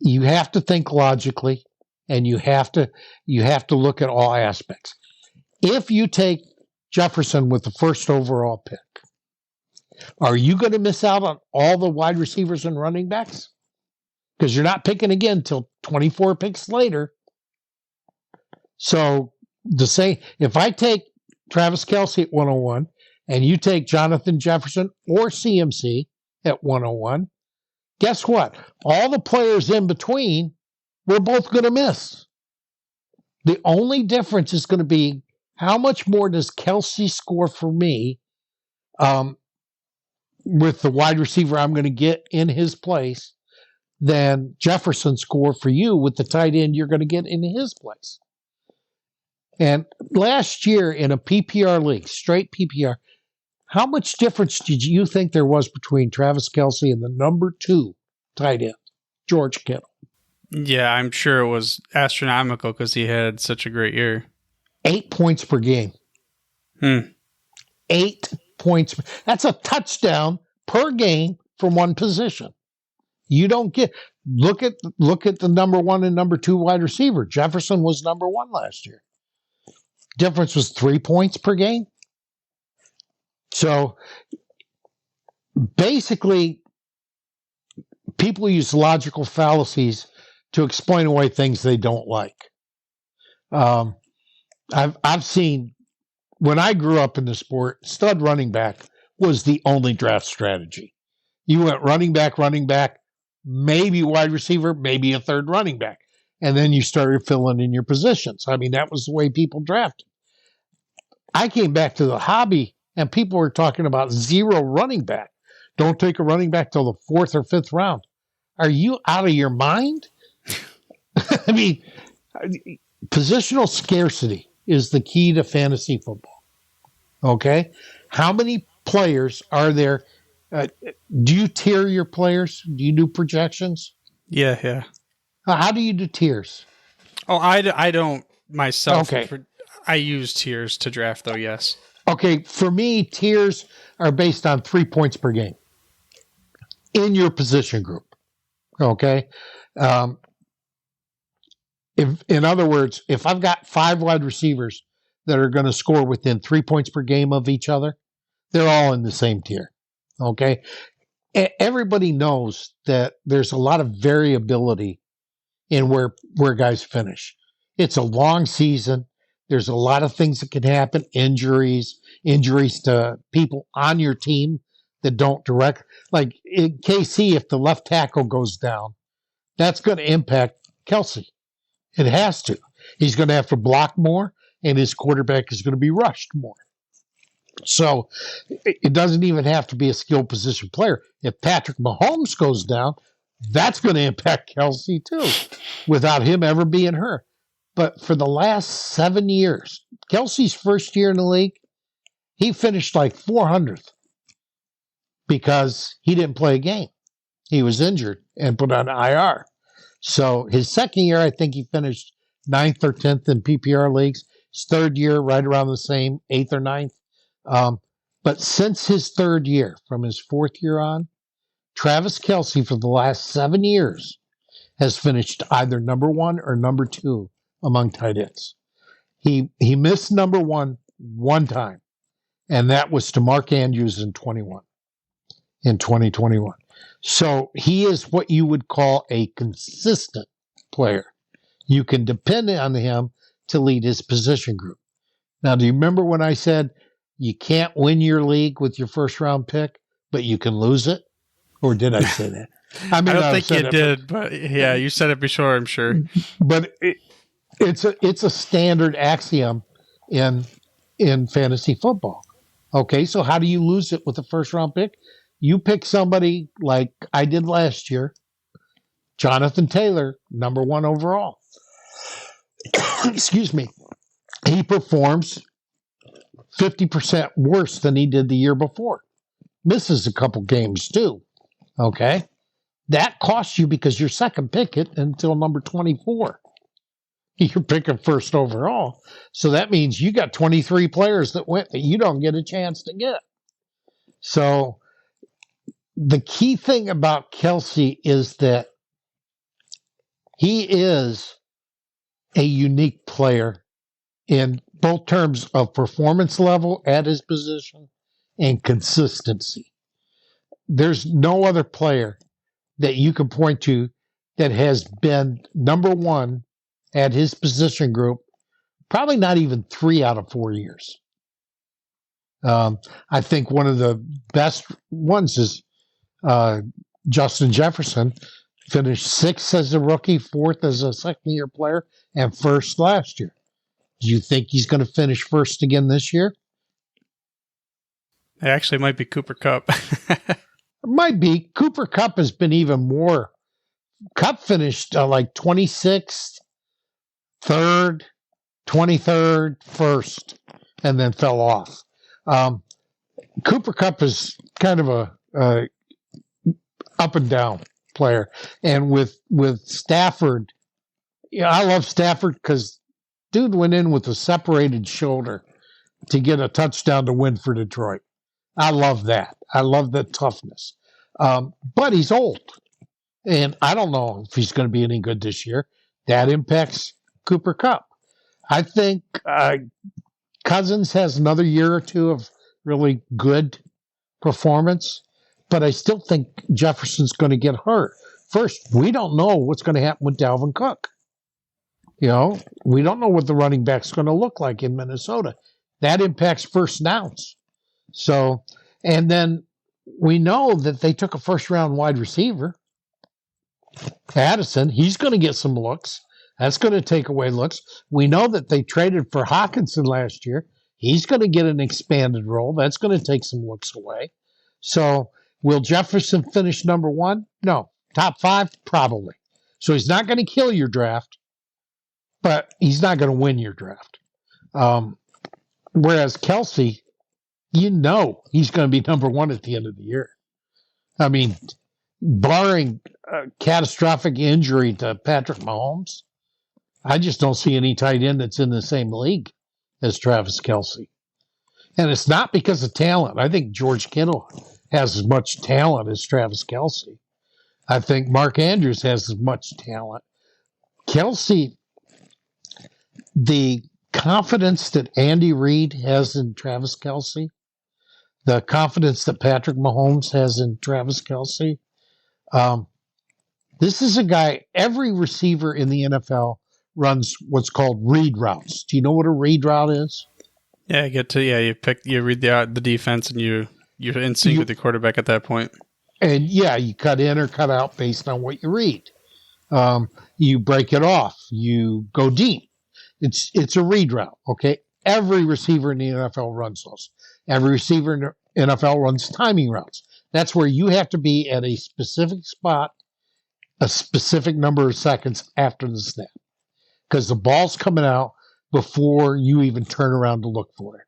You have to think logically, and you have to look at all aspects. If you take Jefferson with the first overall pick, are you going to miss out on all the wide receivers and running backs? Because you're not picking again till 24 picks later. So if I take Travis Kelce at 101 and you take Jonathan Jefferson or CMC at 101, guess what? All the players in between, we're both going to miss. The only difference is going to be how much more does Kelce score for me with the wide receiver I'm going to get in his place than Jefferson score for you with the tight end you're going to get in his place. And last year in a PPR league, straight PPR, how much difference did you think there was between Travis Kelce and the number 2 tight end, George Kittle? Yeah, I'm sure it was astronomical because he had such a great year. 8 points per game. 8 points. That's a touchdown per game from one position. You don't get look at the number 1 and number 2 wide receiver. Jefferson was number 1 last year. Difference was 3 points per game. So basically, people use logical fallacies to explain away things they don't like. I've seen, when I grew up in the sport, stud running back was the only draft strategy. You went running back, maybe wide receiver, maybe a 3rd running back. And then you started filling in your positions. I mean, that was the way people drafted. I came back to the hobby, and people were talking about 0 running back. Don't take a running back till the 4th or 5th round. Are you out of your mind? I mean, positional scarcity is the key to fantasy football. Okay? How many players are there? Do you tier your players? Do you do projections? Yeah. How do you do tiers? Oh, I don't myself. Okay. I use tiers to draft, though, yes. Okay, for me, tiers are based on 3 points per game in your position group. Okay? In other words, if I've got 5 wide receivers that are going to score within 3 points per game of each other, they're all in the same tier. Okay? Everybody knows that there's a lot of variability in where guys finish. It's a long season. There's a lot of things that can happen, injuries to people on your team that don't direct. Like in KC, if the left tackle goes down, that's going to impact Kelce. It has to. He's going to have to block more, and his quarterback is going to be rushed more. So it doesn't even have to be a skilled position player. If Patrick Mahomes goes down, that's going to impact Kelce too, without him ever being hurt. But for the last 7 years, Kelce's first year in the league, he finished like 400th because he didn't play a game. He was injured and put on IR. So his second year, I think he finished 9th or 10th in PPR leagues. His third year, right around the same, 8th or 9th. But since his third year, from his 4th year on, Travis Kelce for the last 7 years has finished either number 1 or number 2 among tight ends. He missed number 1 one time, and that was to Mark Andrews in 21. in 2021. So he is what you would call a consistent player. You can depend on him to lead his position group. Now, do you remember when I said you can't win your league with your first round pick, but you can lose it? Or did I say that? I don't think you did, but yeah, you said it before, I'm sure. But it's a standard axiom in fantasy football. Okay, so how do you lose it with a first round pick? You pick somebody like I did last year, Jonathan Taylor, number 1 overall. Excuse me. He performs 50% worse than he did the year before. Misses a couple games too. Okay. That costs you because your second pick it until number 24. You're picking first overall. So that means you got 23 players that went that you don't get a chance to get. So the key thing about Kelce is that he is a unique player in both terms of performance level at his position and consistency. There's no other player that you can point to that has been number 1 at his position group, probably not even 3 out of 4 years. I think one of the best ones is Justin Jefferson, finished 6th as a rookie, 4th as a second-year player, and 1st last year. Do you think he's going to finish 1st again this year? It actually might be Cooper Kupp. It might be. Cooper Kupp has been even more. Kupp finished like 26th, 3rd, 23rd, 1st, and then fell off. Cooper Kupp is kind of a up and down player. And with Stafford, I love Stafford because dude went in with a separated shoulder to get a touchdown to win for Detroit. I love that. I love that toughness. But he's old. And I don't know if he's going to be any good this year. That impacts Cooper Kupp. I think Cousins has another year or two of really good performance, but I still think Jefferson's going to get hurt. First, we don't know what's going to happen with Dalvin Cook. You know, we don't know what the running back's going to look like in Minnesota. That impacts first downs. So, and then we know that they took a first-round wide receiver, Addison. He's going to get some looks. That's going to take away looks. We know that they traded for Hawkinson last year. He's going to get an expanded role. That's going to take some looks away. So will Jefferson finish number 1? No. Top 5? Probably. So he's not going to kill your draft, but he's not going to win your draft. Whereas Kelce, you know he's going to be number 1 at the end of the year. I mean, barring a catastrophic injury to Patrick Mahomes, I just don't see any tight end that's in the same league as Travis Kelce. And it's not because of talent. I think George Kittle has as much talent as Travis Kelce. I think Mark Andrews has as much talent. Kelce, the confidence that Andy Reid has in Travis Kelce, the confidence that Patrick Mahomes has in Travis Kelce, this is a guy, every receiver in the NFL runs what's called read routes. Do you know what a read route is? Yeah, you read the defense and you're in sync with the quarterback at that point. And yeah, you cut in or cut out based on what you read. You break it off. You go deep. It's a read route. Okay. Every receiver in the NFL runs those. Every receiver in the NFL runs timing routes. That's where you have to be at a specific spot, a specific number of seconds after the snap, because the ball's coming out before you even turn around to look for it.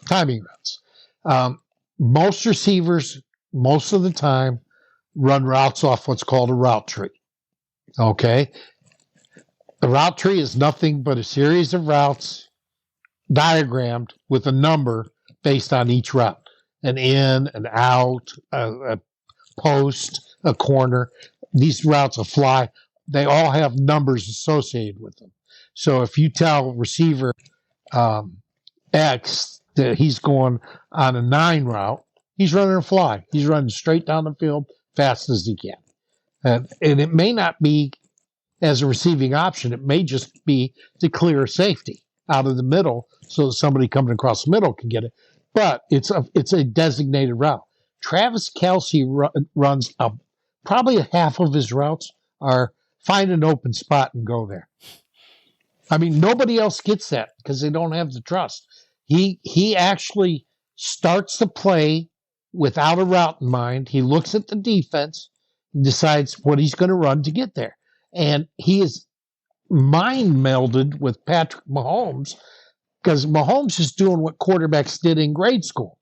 Timing routes. Most receivers, most of the time, run routes off what's called a route tree. Okay? The route tree is nothing but a series of routes diagrammed with a number based on each route. An in, an out, a post, a corner. These routes, a fly, they all have numbers associated with them. So if you tell receiver X that he's going on a 9 route He's running a fly. He's running straight down the field fast as he can. And it may not be as a receiving option. It may just be to clear a safety out of the middle so that somebody coming across the middle can get it. But it's a designated route. Travis Kelce runs probably half of his routes are find an open spot and go there. I mean, nobody else gets that because they don't have the trust. He actually starts the play without a route in mind. He looks at the defense and decides what he's going to run to get there. And he is mind melded with Patrick Mahomes because Mahomes is doing what quarterbacks did in grade school.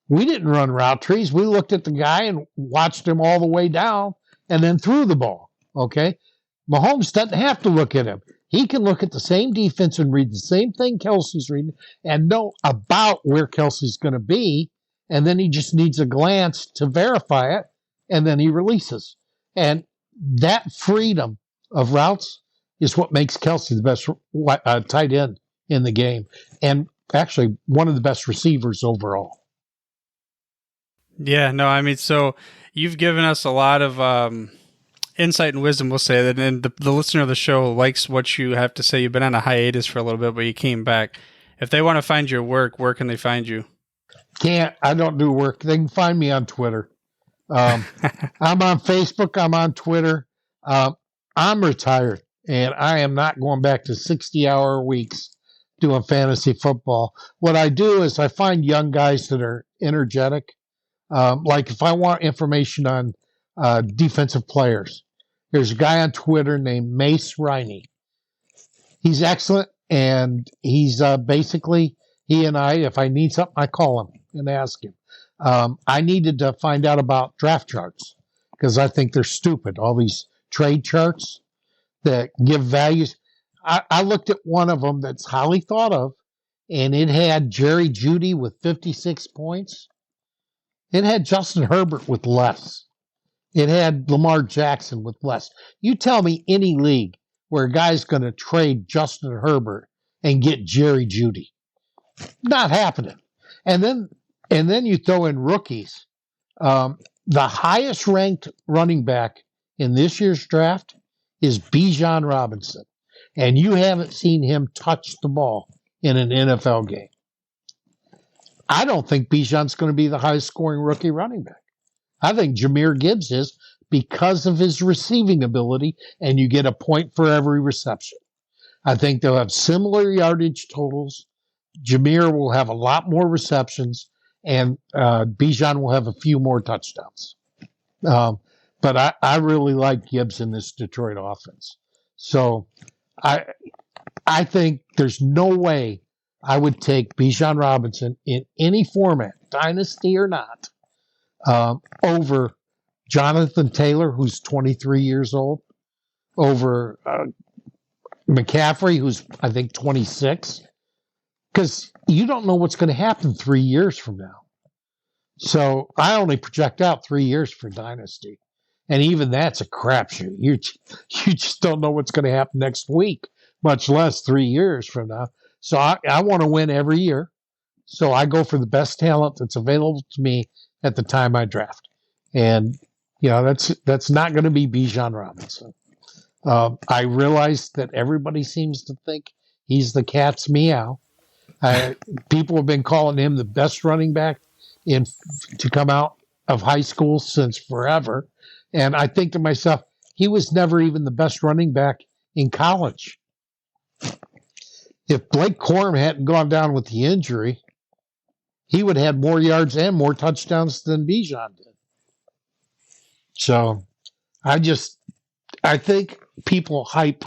We didn't run route trees. We looked at the guy and watched him all the way down and then threw the ball. Okay? Mahomes doesn't have to look at him. He can look at the same defense and read the same thing Kelce's reading and know about where Kelce's going to be, and then he just needs a glance to verify it, and then he releases. And that freedom of routes is what makes Kelce the best tight end in the game, and actually one of the best receivers overall. Yeah, no, I mean, so you've given us a lot of insight and wisdom, we'll say that, and the listener of the show likes what you have to say. You've been on a hiatus for a little bit, but you came back. If they want to find your work, where can they find you? I don't do work. They can find me on Twitter. I'm on Facebook. I'm on Twitter. I'm retired, and I am not going back to 60-hour weeks doing fantasy football. What I do is I find young guys that are energetic. Like if I want information on defensive players, there's a guy on Twitter named Mace Riney. He's excellent, and he's basically, he and I, if I need something, I call him and ask him. I needed to find out about draft charts because I think they're stupid, all these trade charts that give values. I looked at one of them that's highly thought of, and it had Jerry Jeudy with 56 points. It had Justin Herbert with less. It had Lamar Jackson with less. You tell me any league where a guy's going to trade Justin Herbert and get Jerry Jeudy. Not happening. And then you throw in rookies. The highest ranked running back in this year's draft is Bijan Robinson. And you haven't seen him touch the ball in an NFL game. I don't think Bijan's going to be the highest scoring rookie running back. I think Jahmyr Gibbs is because of his receiving ability, and you get a point for every reception. I think they'll have similar yardage totals. Jahmyr will have a lot more receptions, and Bijan will have a few more touchdowns. But I really like Gibbs in this Detroit offense. So I think there's no way I would take Bijan Robinson in any format, dynasty or not, over Jonathan Taylor, who's 23 years old, over McCaffrey, who's, I think, 26, because you don't know what's going to happen 3 years from now. So I only project out 3 years for dynasty, and even that's a crapshoot. You just don't know what's going to happen next week, much less 3 years from now. So I want to win every year. So I go for the best talent that's available to me at the time I draft. And, you know, that's not going to be Bijan Robinson. I realize that everybody seems to think he's the cat's meow. People have been calling him the best running back to come out of high school since forever. And I think to myself, he was never even the best running back in college. If Blake Corum hadn't gone down with the injury, he would have had more yards and more touchdowns than Bijan did. So I think people hype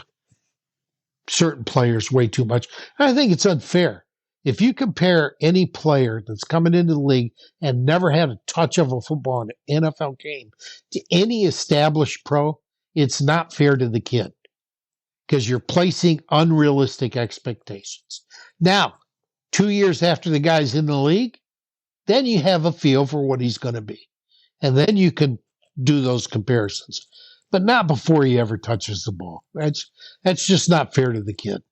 certain players way too much. I think it's unfair. If you compare any player that's coming into the league and never had a touch of a football in an NFL game to any established pro, it's not fair to the kid because you're placing unrealistic expectations. Now, 2 years after the guy's in the league, then you have a feel for what he's going to be. And then you can do those comparisons. But not before he ever touches the ball. That's just not fair to the kid.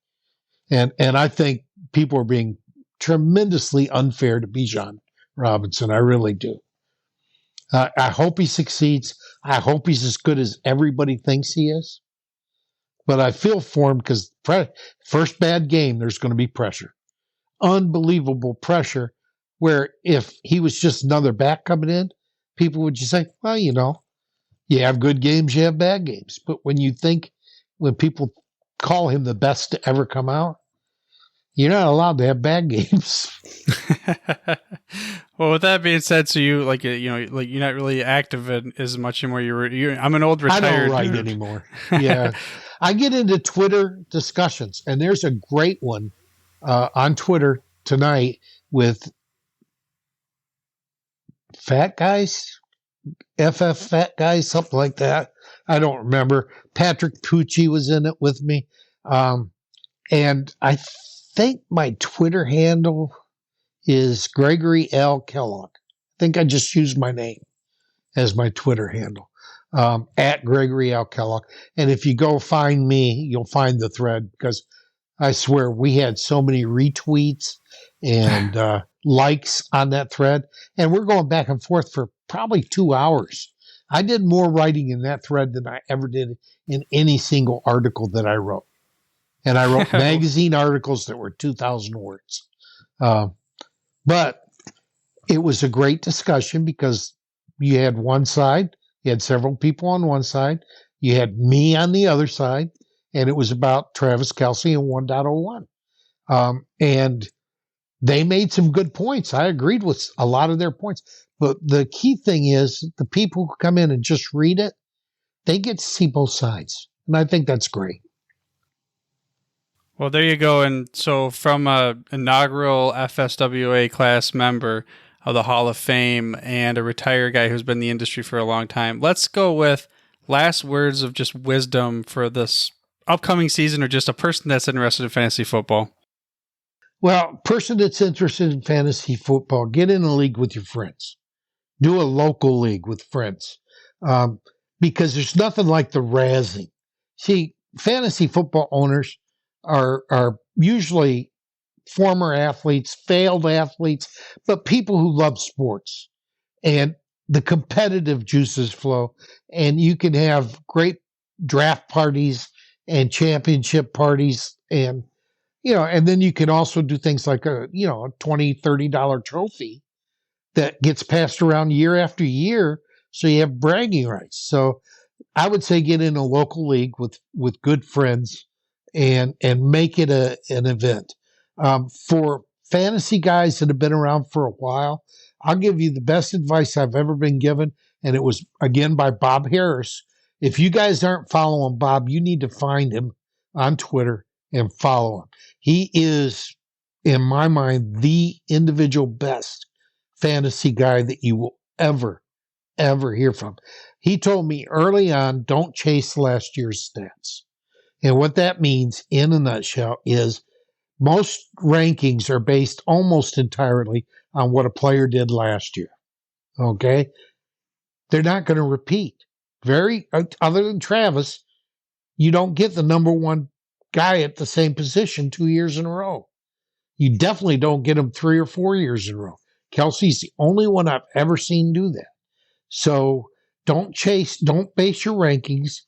And I think people are being tremendously unfair to Bijan Robinson. I really do. I hope he succeeds. I hope he's as good as everybody thinks he is. But I feel for him because first bad game, there's going to be pressure. Unbelievable pressure, where if he was just another back coming in, people would just say, well, you have good games, you have bad games. But when people call him the best to ever come out, you're not allowed to have bad games. Well, with that being said, so you you're not really active as much anymore. I'm an old retired. I don't write anymore. Yeah, I get into Twitter discussions, and there's a great one on Twitter tonight with fat guys, FF fat guys, something like that. I don't remember. Patrick Pucci was in it with me, and I think my Twitter handle is Gregory L. Kellogg. I think I just used my name as my Twitter handle, at Gregory L. Kellogg. And if you go find me, you'll find the thread, because I swear we had so many retweets and likes on that thread. And we're going back and forth for probably 2 hours. I did more writing in that thread than I ever did in any single article that I wrote. And I wrote magazine articles that were 2,000 words. But it was a great discussion because you had one side, you had several people on one side, you had me on the other side, and it was about Travis Kelce and 1.01. And they made some good points. I agreed with a lot of their points. But the key thing is the people who come in and just read it, they get to see both sides. And I think that's great. Well, there you go. And so from a inaugural FSWA class member of the Hall of Fame and a retired guy who's been in the industry for a long time, let's go with last words of just wisdom for this upcoming season, or just a person that's interested in fantasy football. Well, person that's interested in fantasy football, get in a league with your friends. Do a local league with friends, because there's nothing like the razzing. See, fantasy football owners are usually former athletes, failed athletes, but people who love sports, and the competitive juices flow, and you can have great draft parties and championship parties, and and then you can also do things like a $20, $30 trophy that gets passed around year after year, so you have bragging rights. So I would say get in a local league with good friends and make it an event. For fantasy guys that have been around for a while, I'll give you the best advice I've ever been given, and it was, again, by Bob Harris. If you guys aren't following Bob, you need to find him on Twitter and follow him. He is, in my mind, the individual best fantasy guy that you will ever hear from. He told me early on, don't chase last year's stats. And what that means, in a nutshell, is most rankings are based almost entirely on what a player did last year. Okay? They're not going to repeat. Other than Travis, you don't get the number one guy at the same position 2 years in a row. You definitely don't get him 3 or 4 years in a row. Kelce's the only one I've ever seen do that. So don't base your rankings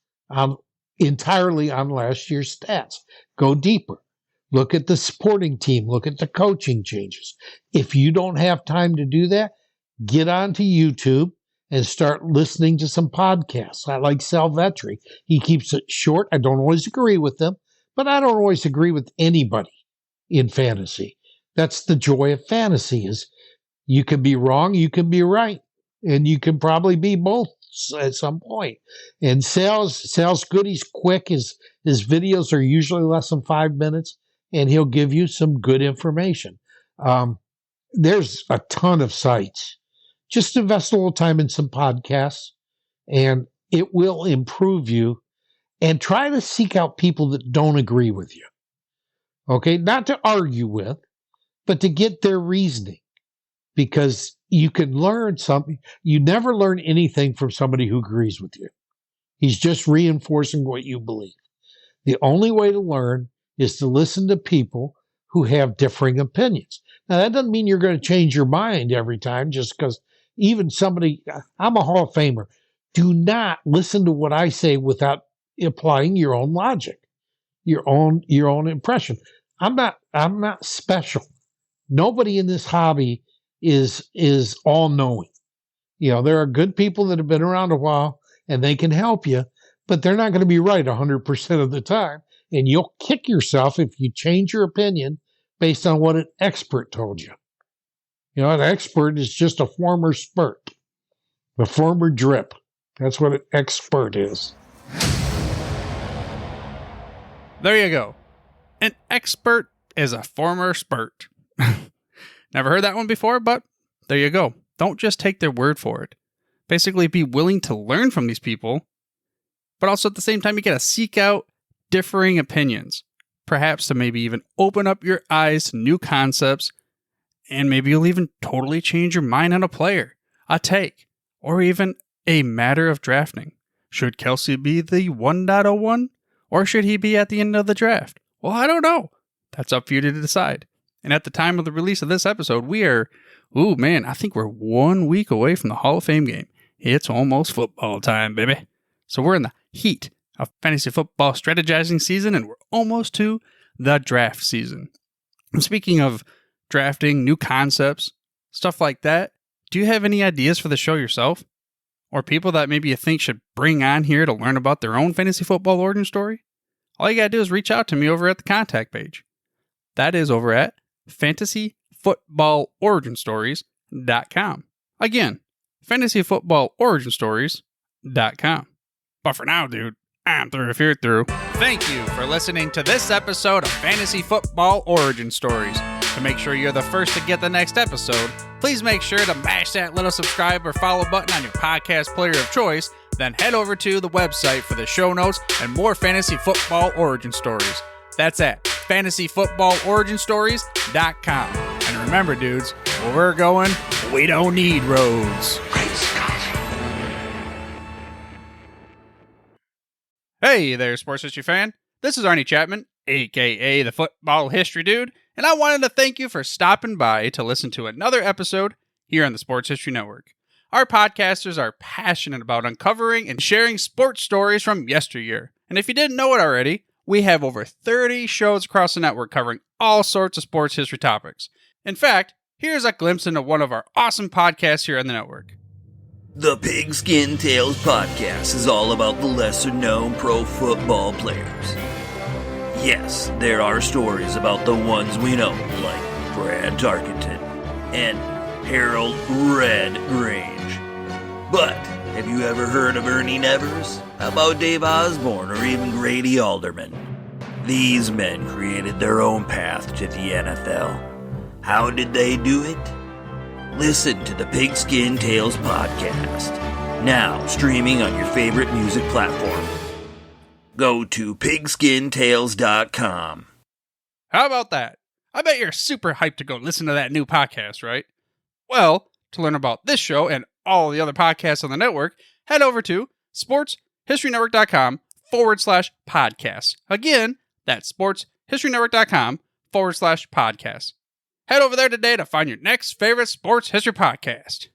entirely on last year's stats. Go deeper. Look at the supporting team. Look at the coaching changes. If you don't have time to do that, get onto YouTube and start listening to some podcasts. I like Sal Vetri. He keeps it short. I don't always agree with them, but I don't always agree with anybody in fantasy. That's the joy of fantasy, is you can be wrong, you can be right, and you can probably be both at some point. And Sal's good. He's quick. His videos are usually less than 5 minutes, and he'll give you some good information. There's a ton of sites. Just invest a little time in some podcasts, and it will improve you. And try to seek out people that don't agree with you. Okay? Not to argue with, but to get their reasoning. Because you can learn something. You never learn anything from somebody who agrees with you. He's just reinforcing what you believe. The only way to learn is to listen to people who have differing opinions. Now, that doesn't mean you're going to change your mind every time just because even somebody, I'm a Hall of Famer. Do not listen to what I say without applying your own logic, your own impression. I'm not special. Nobody in this hobby is all knowing. There are good people that have been around a while and they can help you, but they're not going to be right 100% of the time. And you'll kick yourself if you change your opinion based on what an expert told you. An expert is just a former spurt, a former drip. That's what an expert is. There you go. An expert is a former spurt. Never heard that one before, but there you go. Don't just take their word for it. Basically, be willing to learn from these people, but also at the same time, you got to seek out differing opinions, perhaps to maybe even open up your eyes to new concepts, and maybe you'll even totally change your mind on a player, a take, or even a matter of drafting. Should Kelce be the 1.01, or should he be at the end of the draft? Well, I don't know. That's up for you to decide. And at the time of the release of this episode, we are, I think we're 1 week away from the Hall of Fame game. It's almost football time, baby. So we're in the heat of fantasy football strategizing season, and we're almost to the draft season. And speaking of drafting, new concepts, stuff like that, do you have any ideas for the show yourself? Or people that maybe you think should bring on here to learn about their own fantasy football origin story? All you gotta do is reach out to me over at the contact page. That is over at fantasyfootballoriginstories.com. Again, fantasyfootballoriginstories.com. But for now, dude, I'm through if you're through. Thank you for listening to this episode of Fantasy Football Origin Stories. To make sure you're the first to get the next episode, please make sure to mash that little subscribe or follow button on your podcast player of choice, then head over to the website for the show notes and more fantasy football origin stories. That's at fantasyfootballoriginstories.com. And remember, dudes, where we're going, we don't need roads. Great Scott. Hey there, sports history fan. This is Arnie Chapman, aka the Football History Dude, and I wanted to thank you for stopping by to listen to another episode here on the Sports History Network. Our podcasters are passionate about uncovering and sharing sports stories from yesteryear. And if you didn't know it already, we have over 30 shows across the network covering all sorts of sports history topics. In fact, here's a glimpse into one of our awesome podcasts here on the network. The Pigskin Tales podcast is all about the lesser-known pro football players. Yes, there are stories about the ones we know, like Brad Tarkenton and Harold Red Grange. But have you ever heard of Ernie Nevers? How about Dave Osborne or even Grady Alderman? These men created their own path to the NFL. How did they do it? Listen to the Pigskin Tales podcast, now streaming on your favorite music platform. Go to pigskintales.com. How about that? I bet you're super hyped to go listen to that new podcast, right? Well, to learn about this show and all the other podcasts on the network, head over to sportshistorynetwork.com/podcasts. Again, that's sportshistorynetwork.com/podcasts. Head over there today to find your next favorite sports history podcast.